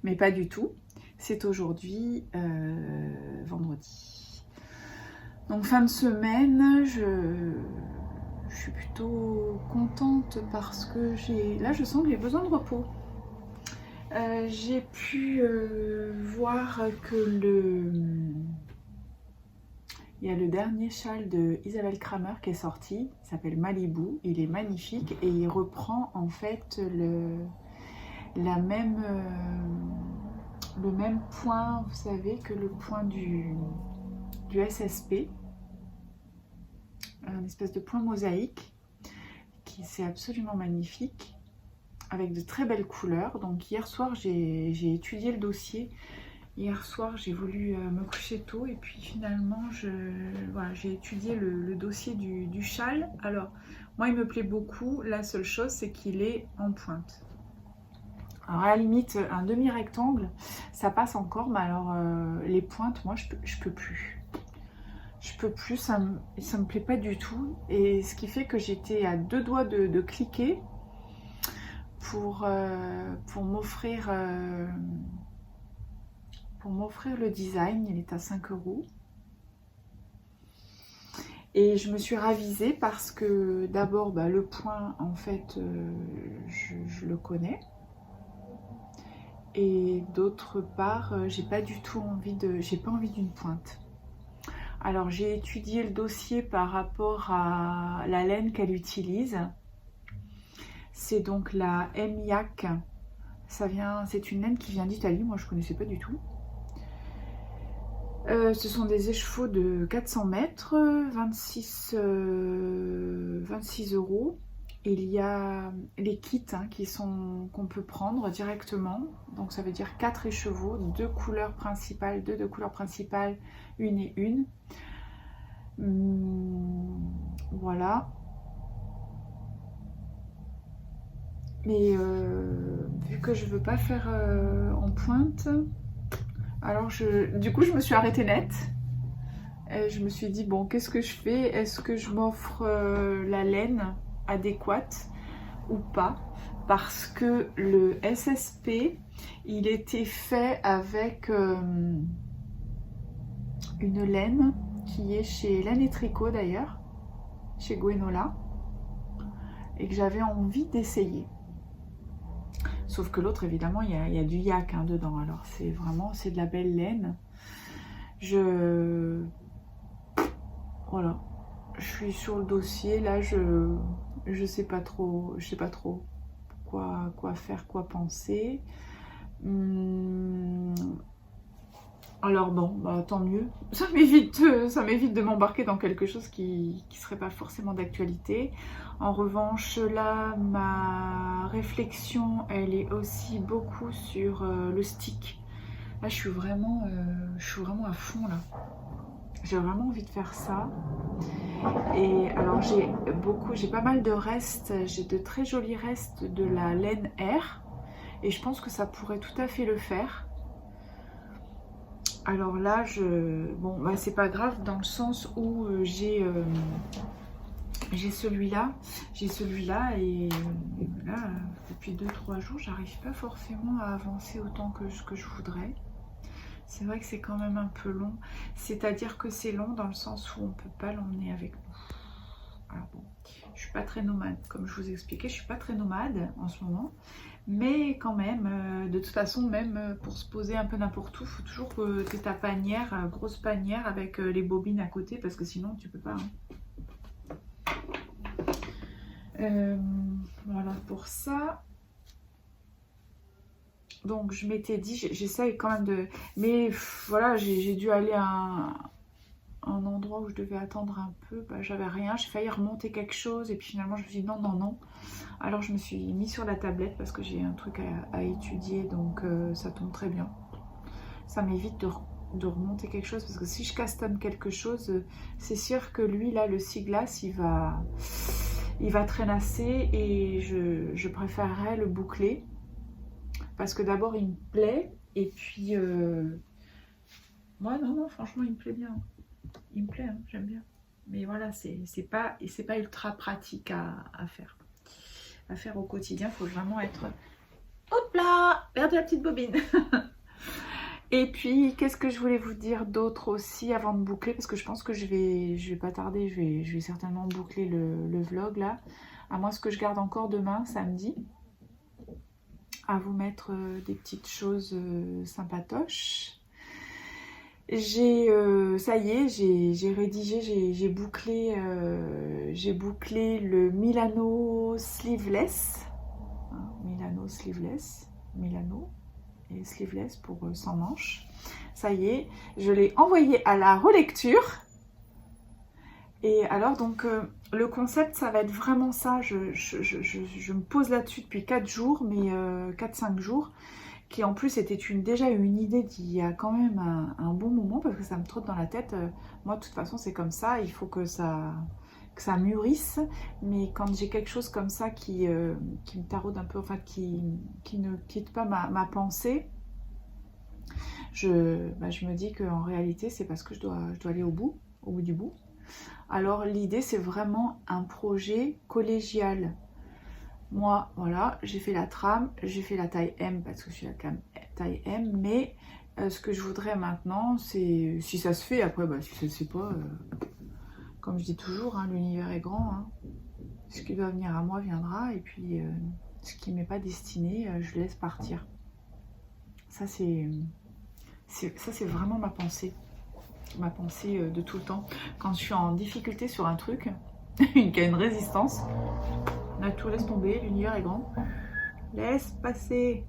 mais pas du tout. C'est aujourd'hui vendredi. Donc fin de semaine, je suis plutôt contente parce que là je sens que j'ai besoin de repos. J'ai pu voir que Il y a le dernier châle de Isabelle Kramer qui est sorti, il s'appelle Malibu, il est magnifique et il reprend en fait le même point, vous savez, que le point du SSP, un espèce de point mosaïque qui c'est absolument magnifique, avec de très belles couleurs. Donc hier soir j'ai étudié le dossier. Hier soir j'ai voulu me coucher tôt et puis finalement voilà, j'ai étudié le dossier du châle. Alors moi il me plaît beaucoup, la seule chose c'est qu'il est en pointe. Alors à la limite un demi-rectangle ça passe encore, mais alors les pointes moi je peux plus. Je peux plus, ça me plaît pas du tout. Et ce qui fait que j'étais à deux doigts de cliquer pour m'offrir le design. Il est à 5 €. Et je me suis ravisée parce que d'abord le point en fait je le connais. Et d'autre part j'ai pas envie d'une pointe. Alors j'ai étudié le dossier par rapport à la laine qu'elle utilise. C'est donc la Miak. C'est une laine qui vient d'Italie, moi je ne connaissais pas du tout. Ce sont des écheveaux de 400 mètres, 26 €. Il y a les kits qu'on peut prendre directement. Donc ça veut dire 4 écheveaux, 2 couleurs principales, une et une. Voilà. Mais vu que je veux pas faire en pointe, alors du coup je me suis arrêtée net. Et je me suis dit bon, qu'est-ce que je fais? Est-ce que je m'offre la laine adéquate ou pas? Parce que le SSP il était fait avec une laine qui est chez Laine et Tricot d'ailleurs, chez Gwenola, et que j'avais envie d'essayer. Sauf que l'autre, évidemment, il y a du yak dedans. Alors c'est de la belle laine. Voilà, je suis sur le dossier. Là, je sais pas trop quoi faire, quoi penser. Alors bon, tant mieux. Ça m'évite de m'embarquer dans quelque chose qui serait pas forcément d'actualité. En revanche, là, ma réflexion, elle est aussi beaucoup sur le stick. Là, je suis vraiment à fond là. J'ai vraiment envie de faire ça. Et alors j'ai pas mal de restes. J'ai de très jolis restes de la laine R. Et je pense que ça pourrait tout à fait le faire. Alors là, c'est pas grave dans le sens où j'ai celui-là. Et là, depuis 2-3 jours, j'arrive pas forcément à avancer autant que je voudrais. C'est vrai que c'est quand même un peu long. C'est-à-dire que c'est long dans le sens où on peut pas l'emmener avec nous. Alors bon, je suis pas très nomade. Comme je vous ai expliqué, je suis pas très nomade en ce moment. Mais quand même, de toute façon, même pour se poser un peu n'importe où, il faut toujours que tu aies ta panière, grosse panière avec les bobines à côté, parce que sinon tu peux pas. Voilà pour ça. Donc je m'étais dit, j'essaye quand même de... Mais voilà, j'ai dû aller à un endroit où je devais attendre un peu. J'avais rien, j'ai failli remonter quelque chose et puis finalement je me suis dit non. Alors je me suis mis sur la tablette parce que j'ai un truc à étudier, donc ça tombe très bien. Ça m'évite de remonter quelque chose parce que si je custom quelque chose, c'est sûr que lui là, le Siglas, il va traînasser et je préférerais le boucler parce que d'abord il me plaît et puis moi non, franchement il me plaît bien. Il me plaît, j'aime bien. Mais voilà, c'est pas ultra pratique à faire au quotidien. Il faut vraiment être... Hop là, perdu la petite bobine. Et puis, qu'est-ce que je voulais vous dire d'autre aussi avant de boucler? Parce que je pense que je vais pas tarder. Je vais certainement boucler le vlog là. À moins que je garde encore demain, samedi. À vous mettre des petites choses sympatoches. Ça y est, j'ai rédigé, j'ai bouclé le Milano Sleeveless. Hein, Milano Sleeveless. Milano et Sleeveless pour sans manches. Ça y est, je l'ai envoyé à la relecture. Et alors donc le concept ça va être vraiment ça, je me pose là-dessus depuis 4 jours, mais 4-5 jours, qui en plus était déjà une idée d'il y a quand même un bon moment, parce que ça me trotte dans la tête, moi de toute façon c'est comme ça, il faut que ça mûrisse, mais quand j'ai quelque chose comme ça qui me taraude un peu, enfin qui ne quitte pas ma pensée, je me dis qu'en réalité c'est parce que je dois aller au bout du bout. Alors l'idée c'est vraiment un projet collégial. Moi voilà, j'ai fait la trame, j'ai fait la taille M parce que je suis la taille M, mais ce que je voudrais maintenant c'est, si ça se fait, après si ça se fait pas, comme je dis toujours, hein, l'univers est grand, hein. Ce qui doit venir à moi viendra, et puis ce qui m'est pas destiné, je laisse partir. Ça c'est vraiment ma pensée de tout le temps. Quand je suis en difficulté sur un truc, qui a une résistance, là tout laisse tomber, l'univers est grand. Laisse passer,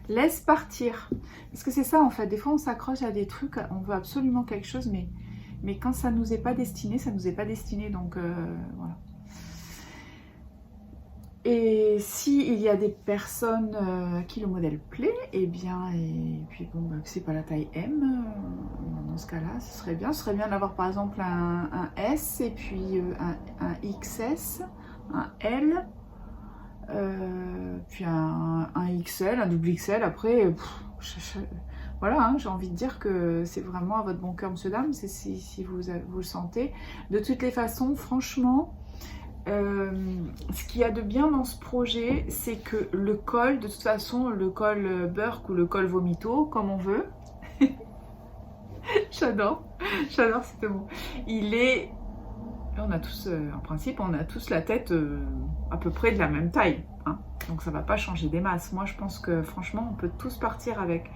laisse partir. Parce que c'est ça en fait, des fois on s'accroche à des trucs, on veut absolument quelque chose, mais quand ça nous est pas destiné, ça nous est pas destiné, donc voilà. Et si il y a des personnes à qui le modèle plaît, et puis bon, c'est pas la taille M, dans ce cas-là, ce serait bien d'avoir par exemple un S, et puis un XS, un L, puis un XL, un double XL, après, voilà, hein, j'ai envie de dire que c'est vraiment à votre bon cœur, monsieur, dame, si vous le sentez. De toutes les façons, franchement, ce qu'il y a de bien dans ce projet, c'est que le col, de toute façon, le col Burke ou le col Vomito, comme on veut, j'adore ce mot, on a tous, en principe, on a tous la tête à peu près de la même taille, hein, donc ça va pas changer des masses. Moi je pense que franchement on peut tous partir avec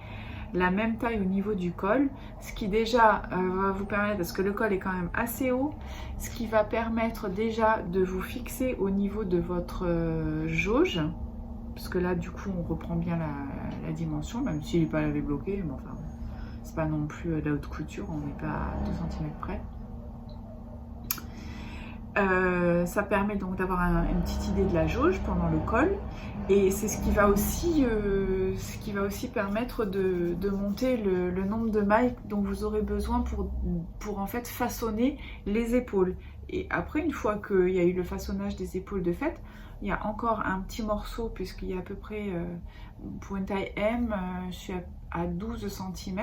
la même taille au niveau du col, ce qui déjà va vous permettre, parce que le col est quand même assez haut, ce qui va permettre déjà de vous fixer au niveau de votre jauge, parce que là du coup on reprend bien la dimension, même s'il n'est pas lavé bloqué, mais enfin c'est pas non plus de la haute couture, on n'est pas à 2 cm près. Ça permet donc d'avoir une petite idée de la jauge pendant le col, et c'est ce qui va aussi permettre de monter le nombre de mailles dont vous aurez besoin pour en fait façonner les épaules. Et après, une fois qu'il y a eu le façonnage des épaules de fait, il y a encore un petit morceau, puisqu'il y a à peu près, pour une taille M, je suis à 12 cm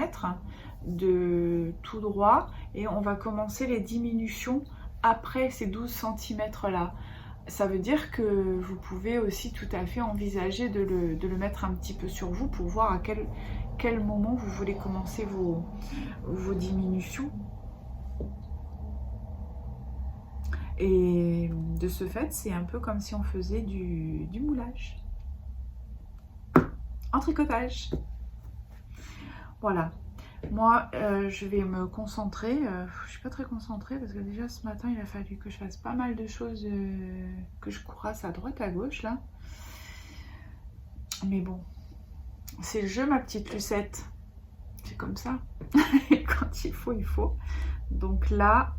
de tout droit, et on va commencer les diminutions après ces 12 cm là. Ça veut dire que vous pouvez aussi tout à fait envisager de le mettre un petit peu sur vous pour voir à quel moment vous voulez commencer vos diminutions. Et de ce fait, c'est un peu comme si on faisait du moulage en tricotage. Voilà. Moi, je vais me concentrer. Je suis pas très concentrée parce que déjà ce matin, il a fallu que je fasse pas mal de choses, que je courasse à droite, à gauche là. Mais bon, c'est le jeu, ma petite Lucette. C'est comme ça. Quand il faut, il faut. Donc là,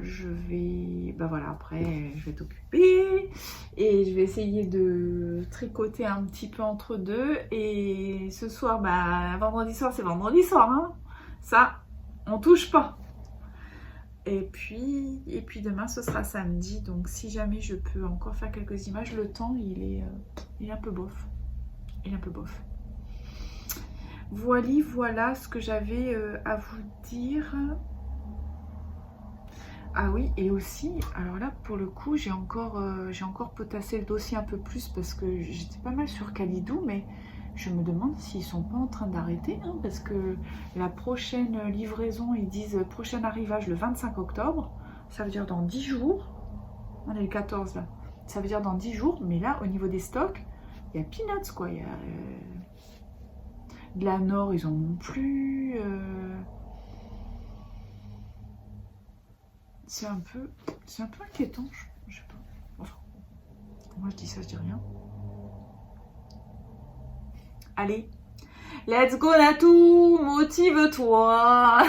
je vais, voilà, après je vais t'occuper et je vais essayer de tricoter un petit peu entre deux. Et ce soir, vendredi soir, c'est vendredi soir, hein, ça on touche pas. Et puis demain ce sera samedi, donc si jamais je peux encore faire quelques images, le temps il est un peu bof, voilà ce que j'avais à vous dire. Ah oui, et aussi, alors là pour le coup j'ai encore potassé le dossier un peu plus parce que j'étais pas mal sur Calidou, mais je me demande s'ils sont pas en train d'arrêter, hein, parce que la prochaine livraison, ils disent prochain arrivage le 25 octobre, ça veut dire dans 10 jours, on est le 14 là, ça veut dire dans 10 jours, mais là au niveau des stocks, il y a peanuts quoi, De la Nord, ils en ont plus. C'est un peu inquiétant, je sais pas. Enfin, moi je dis ça, je dis rien. Allez, let's go Natou, motive-toi.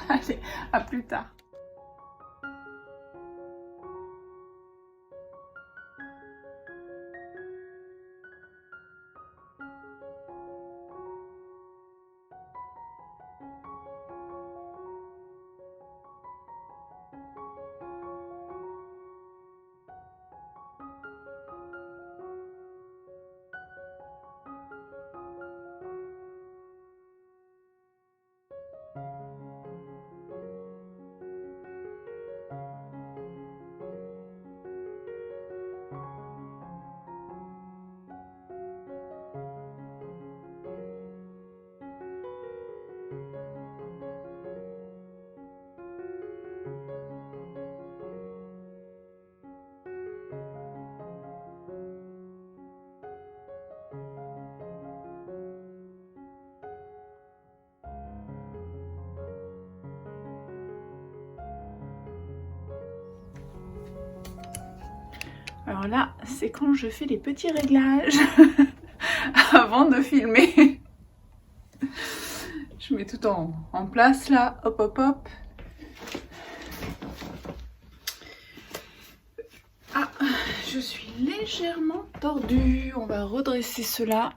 Allez, à plus tard. Alors là, c'est quand je fais les petits réglages avant de filmer. Je mets tout en place là, hop hop hop. Ah, je suis légèrement tordue. On va redresser cela.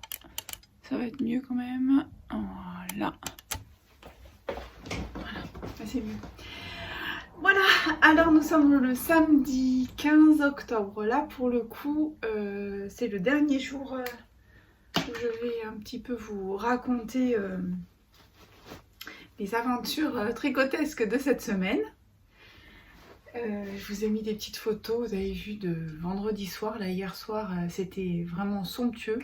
Ça va être mieux quand même. Voilà. Voilà, c'est mieux. Voilà, alors nous sommes le samedi 15 octobre. Là, pour le coup, c'est le dernier jour où je vais un petit peu vous raconter les aventures tricotesques de cette semaine. Je vous ai mis des petites photos, vous avez vu, de vendredi soir. Là, hier soir, c'était vraiment somptueux.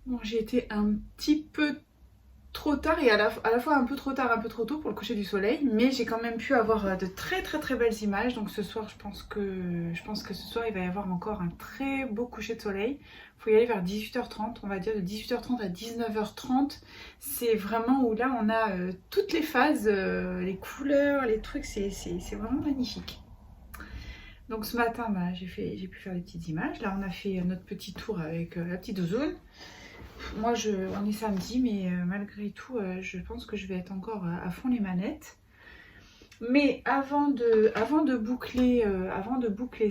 Bon, j'ai été un petit peu trop tard et à la fois un peu trop tard, un peu trop tôt pour le coucher du soleil, mais j'ai quand même pu avoir de très belles images. Donc ce soir, je pense que ce soir il va y avoir encore un très beau coucher de soleil. Il faut y aller vers 18h30, on va dire de 18h30 à 19h30. C'est vraiment où là on a toutes les phases, les couleurs, les trucs, c'est vraiment magnifique. Donc ce matin, bah, j'ai pu faire des petites images. Là on a fait notre petit tour avec la petite douzoune. Moi, on est samedi, mais malgré tout, je pense que je vais être encore à fond les manettes. Mais avant de boucler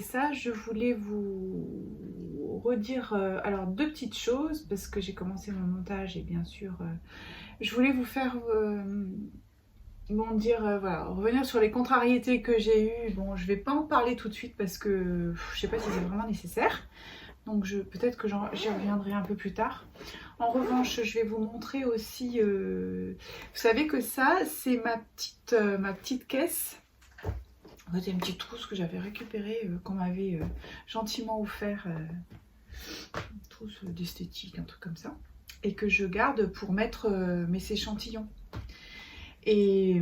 ça, je voulais vous redire alors deux petites choses, parce que j'ai commencé mon montage et bien sûr, je voulais vous faire voilà, revenir sur les contrariétés que j'ai eues. Bon, je vais pas en parler tout de suite parce que je sais pas si c'est vraiment nécessaire. Donc peut-être que j'y reviendrai un peu plus tard. En revanche, je vais vous montrer aussi, vous savez que ça, c'est ma petite caisse. C'est une petite trousse que j'avais récupérée, qu'on m'avait gentiment offert, une trousse d'esthétique, un truc comme ça. Et que je garde pour mettre mes échantillons. Et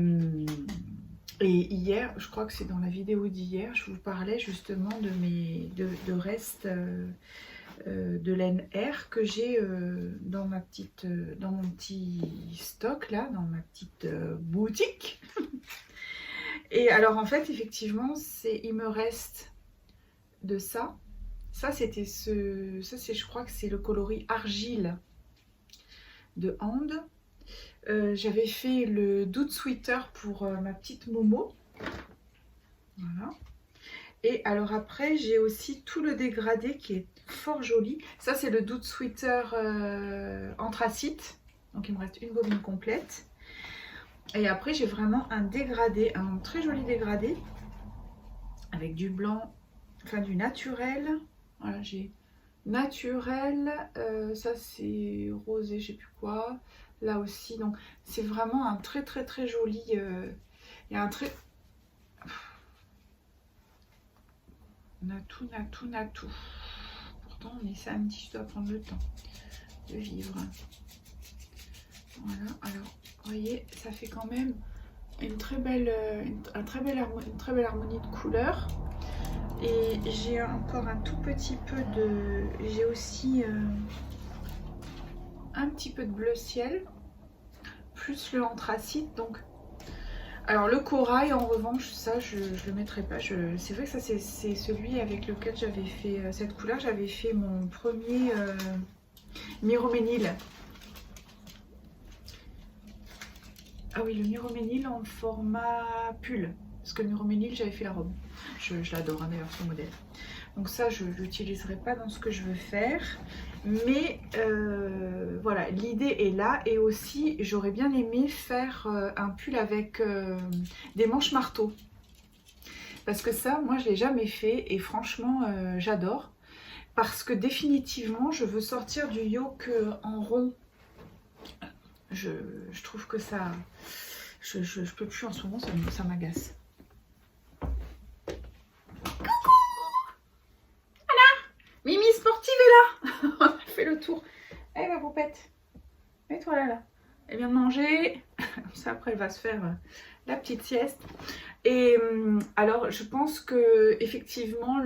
hier, je crois que c'est dans la vidéo d'hier, je vous parlais justement de restes de laine R que j'ai dans mon petit stock là, dans ma petite boutique. Et alors en fait, effectivement, il me reste de ça. Ça c'était je crois que c'est le coloris argile de Hand. J'avais fait le Dude Sweater pour ma petite Momo. Voilà. Et alors après, j'ai aussi tout le dégradé qui est fort joli. Ça, c'est le Dude Sweater anthracite. Donc, il me reste une bobine complète. Et après, j'ai vraiment un dégradé, un très joli dégradé. Avec du blanc, enfin du naturel. Voilà, j'ai naturel. Ça, c'est rosé, je sais plus quoi. Là aussi, donc c'est vraiment un très joli. Il y a un très Natou. Pourtant, on est samedi, je dois prendre le temps de vivre. Voilà, alors, vous voyez, ça fait quand même une très belle harmonie de couleurs. Et j'ai encore un tout petit peu de... J'ai aussi un petit peu de bleu ciel, plus le anthracite. Donc, alors le corail en revanche, ça je le mettrai pas. C'est vrai que ça c'est celui avec lequel j'avais fait cette couleur. J'avais fait mon premier Miroménil. Ah oui, le Miroménil en format pull. Parce que le Miroménil, j'avais fait la robe. Je l'adore hein, d'ailleurs, ce modèle. Donc ça, je ne l'utiliserai pas dans ce que je veux faire. Mais voilà, l'idée est là. Et aussi, j'aurais bien aimé faire un pull avec des manches marteau. Parce que ça, moi, je ne l'ai jamais fait. Et franchement, j'adore. Parce que définitivement, je veux sortir du yoke en rond. Je trouve que ça... Je peux plus en ce moment, ça m'agace. Mimi sportive est là. On a fait le tour. Allez ma poupette, mets-toi là. Elle vient de manger. Comme ça après elle va se faire la petite sieste. Et alors je pense que effectivement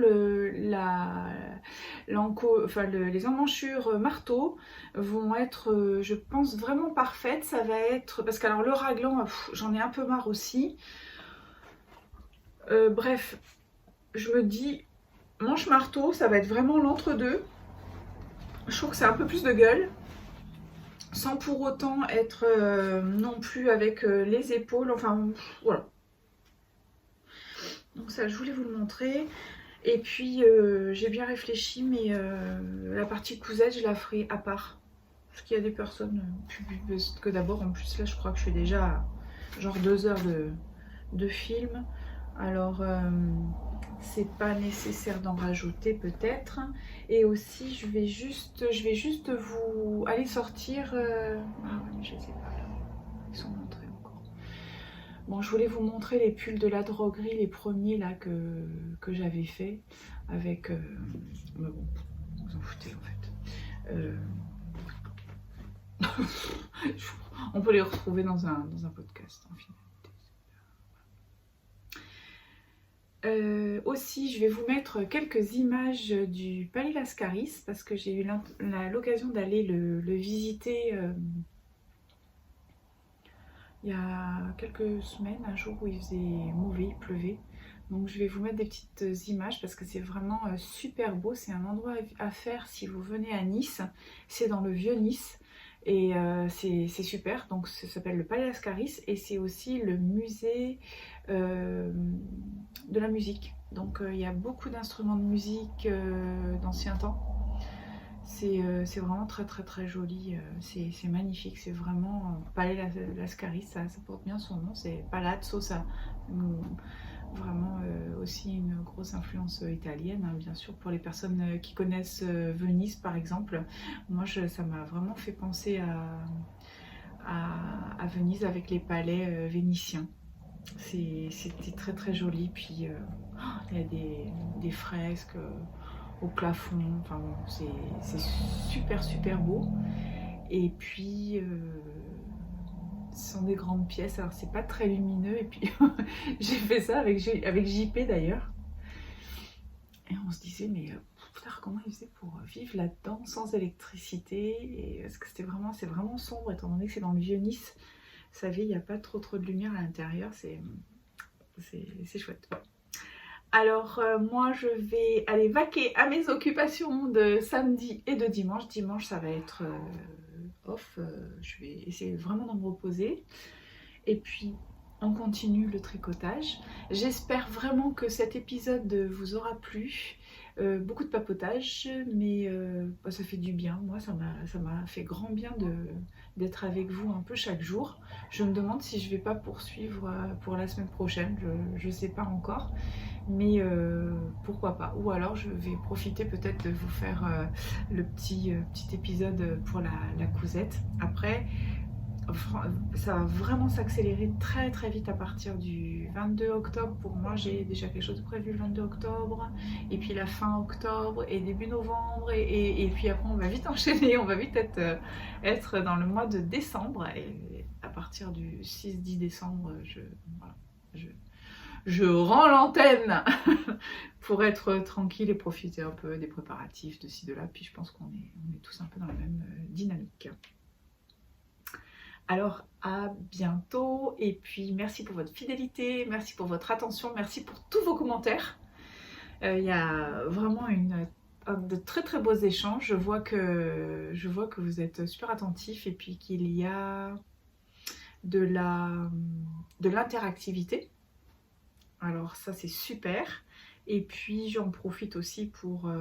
les emmanchures marteau vont être, je pense, vraiment parfaites. Ça va être parce qu'alors le raglan, j'en ai un peu marre aussi. Bref, je me dis manche marteau, ça va être vraiment l'entre-deux. Je trouve que c'est un peu plus de gueule, sans pour autant être non plus avec les épaules. Enfin voilà. Donc ça, je voulais vous le montrer. Et puis, j'ai bien réfléchi, mais la partie cousette, je la ferai à part. Parce qu'il y a des personnes que d'abord, en plus, là, je crois que je suis déjà à genre 2 heures de film. Alors, c'est pas nécessaire d'en rajouter peut-être. Et aussi, je vais juste vous aller sortir... Ah ouais, je sais pas, là. Ils sont montrés. Bon, je voulais vous montrer les pulls de la droguerie, les premiers là que j'avais fait avec... mais bon, vous en foutez en fait. On peut les retrouver dans un podcast en finalité. Aussi, je vais vous mettre quelques images du Palais Lascaris parce que j'ai eu l'occasion d'aller le visiter... il y a quelques semaines, un jour où il faisait mauvais, il pleuvait. Donc je vais vous mettre des petites images parce que c'est vraiment super beau. C'est un endroit à faire si vous venez à Nice. C'est dans le vieux Nice et c'est super. Donc ça s'appelle le Palais Lascaris et c'est aussi le musée de la musique. Donc il y a beaucoup d'instruments de musique d'ancien temps. C'est vraiment très joli, c'est magnifique, c'est vraiment Palais Lascaris, ça porte bien son nom, c'est Palazzo, ça vraiment aussi une grosse influence italienne, hein, bien sûr, pour les personnes qui connaissent Venise par exemple. Moi ça m'a vraiment fait penser à Venise avec les palais vénitiens. C'était très joli, puis il y a des fresques au plafond, enfin bon, c'est super beau. Et puis ce sont des grandes pièces, alors c'est pas très lumineux. Et puis j'ai fait ça avec JP d'ailleurs. Et on se disait mais putain, comment ils faisaient pour vivre là-dedans sans électricité, et parce que c'est vraiment sombre étant donné que c'est dans le vieux Nice. Vous savez, il n'y a pas trop de lumière à l'intérieur, c'est chouette. Bon. Alors moi je vais aller vaquer à mes occupations de samedi et de dimanche. Dimanche ça va être off, je vais essayer vraiment de me reposer. Et puis on continue le tricotage. J'espère vraiment que cet épisode vous aura plu. Beaucoup de papotage, mais ça fait du bien. Moi ça m'a fait grand bien d'être avec vous un peu chaque jour. Je me demande si je vais pas poursuivre pour la semaine prochaine, je sais pas encore. Mais pourquoi pas, ou alors je vais profiter peut-être de vous faire le petit épisode pour la cousette. Après ça va vraiment s'accélérer très vite à partir du 22 octobre. Pour moi j'ai déjà quelque chose de prévu le 22 octobre, et puis la fin octobre et début novembre, et puis après on va vite enchaîner, on va vite être dans le mois de décembre, et à partir du 6-10 décembre je rends l'antenne pour être tranquille et profiter un peu des préparatifs de ci de là. Puis je pense qu'on est tous un peu dans la même dynamique. Alors à bientôt et puis merci pour votre fidélité, merci pour votre attention, merci pour tous vos commentaires. Il y a vraiment de très très beaux échanges. Je vois que vous êtes super attentifs et puis qu'il y a de l'interactivité. Alors ça c'est super. Et puis j'en profite aussi pour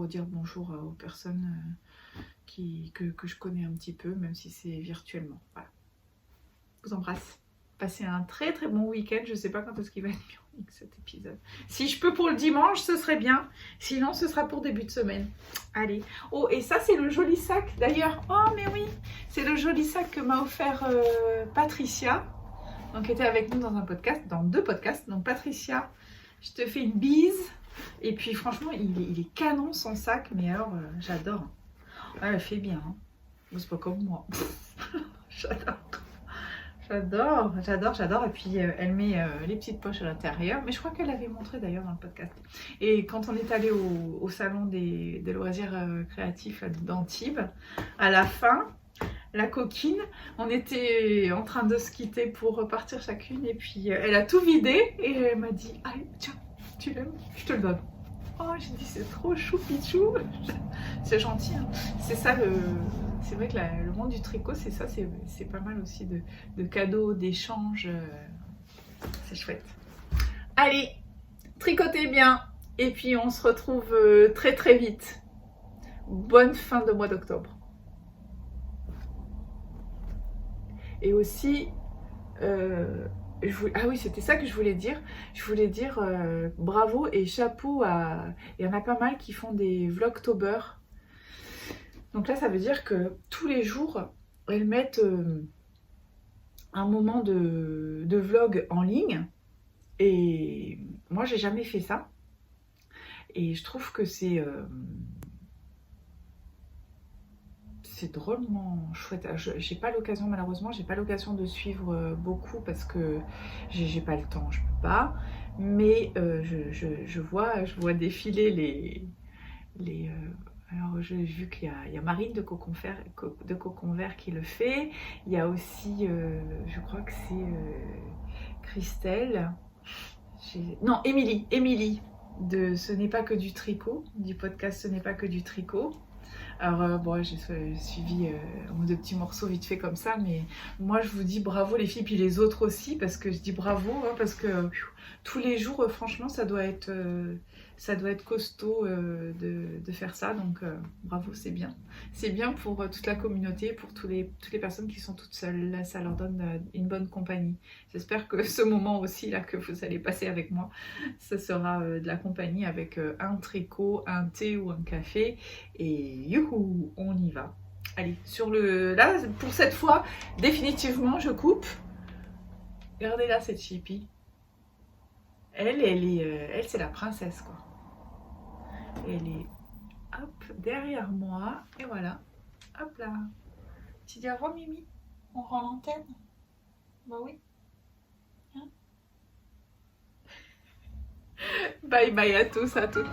dire bonjour aux personnes que je connais un petit peu, même si c'est virtuellement. Voilà. Je vous embrasse. Passez un très très bon week-end. Je ne sais pas quand est-ce qu'il va être mis cet épisode. Si je peux pour le dimanche, ce serait bien. Sinon, ce sera pour début de semaine. Allez. Oh, et ça, c'est le joli sac d'ailleurs. Oh, mais oui. C'est le joli sac que m'a offert Patricia. Donc, elle était avec nous dans un podcast, dans 2 podcasts. Donc, Patricia, je te fais une bise. Et puis, franchement, il est canon son sac. Mais alors, j'adore. Ouais, elle fait bien. Hein. C'est pas comme moi. J'adore. J'adore. Et puis elle met les petites poches à l'intérieur. Mais je crois qu'elle l'avait montré d'ailleurs dans le podcast. Et quand on est allé au salon des loisirs créatifs d'Antibes, à la fin, la coquine, on était en train de se quitter pour repartir chacune. Et puis elle a tout vidé et elle m'a dit « Allez, tiens, tu l'aimes, je te le donne. » Oh, j'ai dit c'est trop chou pichou. C'est gentil, hein. C'est ça c'est vrai que le monde du tricot, c'est ça, c'est pas mal aussi de cadeaux, d'échanges. C'est chouette. Allez, tricotez bien. Et puis on se retrouve très très vite. Bonne fin de mois d'octobre. Et aussi, ah oui, c'était ça que je voulais dire. Je voulais dire bravo et chapeau à... Il y en a pas mal qui font des vlogtober. Donc là, ça veut dire que tous les jours, elles mettent un moment de vlog en ligne. Et moi, j'ai jamais fait ça. Et je trouve que c'est drôlement chouette. J'ai pas l'occasion, malheureusement, j'ai pas l'occasion de suivre beaucoup parce que j'ai pas le temps, je peux pas. Mais je vois défiler les alors j'ai vu qu'il y a Marine de Cocon Vert qui le fait. Il y a aussi, je crois que c'est Christelle. Non, Émilie de Ce n'est pas que du tricot, du podcast Ce n'est pas que du tricot. Alors bon, j'ai suivi un ou 2 petits morceaux vite fait comme ça, mais moi je vous dis bravo les filles, puis les autres aussi, parce que je dis bravo, hein, parce que tous les jours, franchement, ça doit être costaud de faire ça, donc bravo, c'est bien. C'est bien pour toute la communauté, pour toutes les personnes qui sont toutes seules, là, ça leur donne une bonne compagnie. J'espère que ce moment aussi là que vous allez passer avec moi, ce sera de la compagnie avec un tricot, un thé ou un café, et youhou, on y va. Allez, là, pour cette fois, définitivement, je coupe. Regardez là cette chippie. Elle, c'est la princesse, quoi. Elle est, hop, derrière moi. Et voilà. Hop là. Tu dis au revoir, Mimi? On rend l'antenne? Bah oui. Hein? Bye bye à tous, à toutes.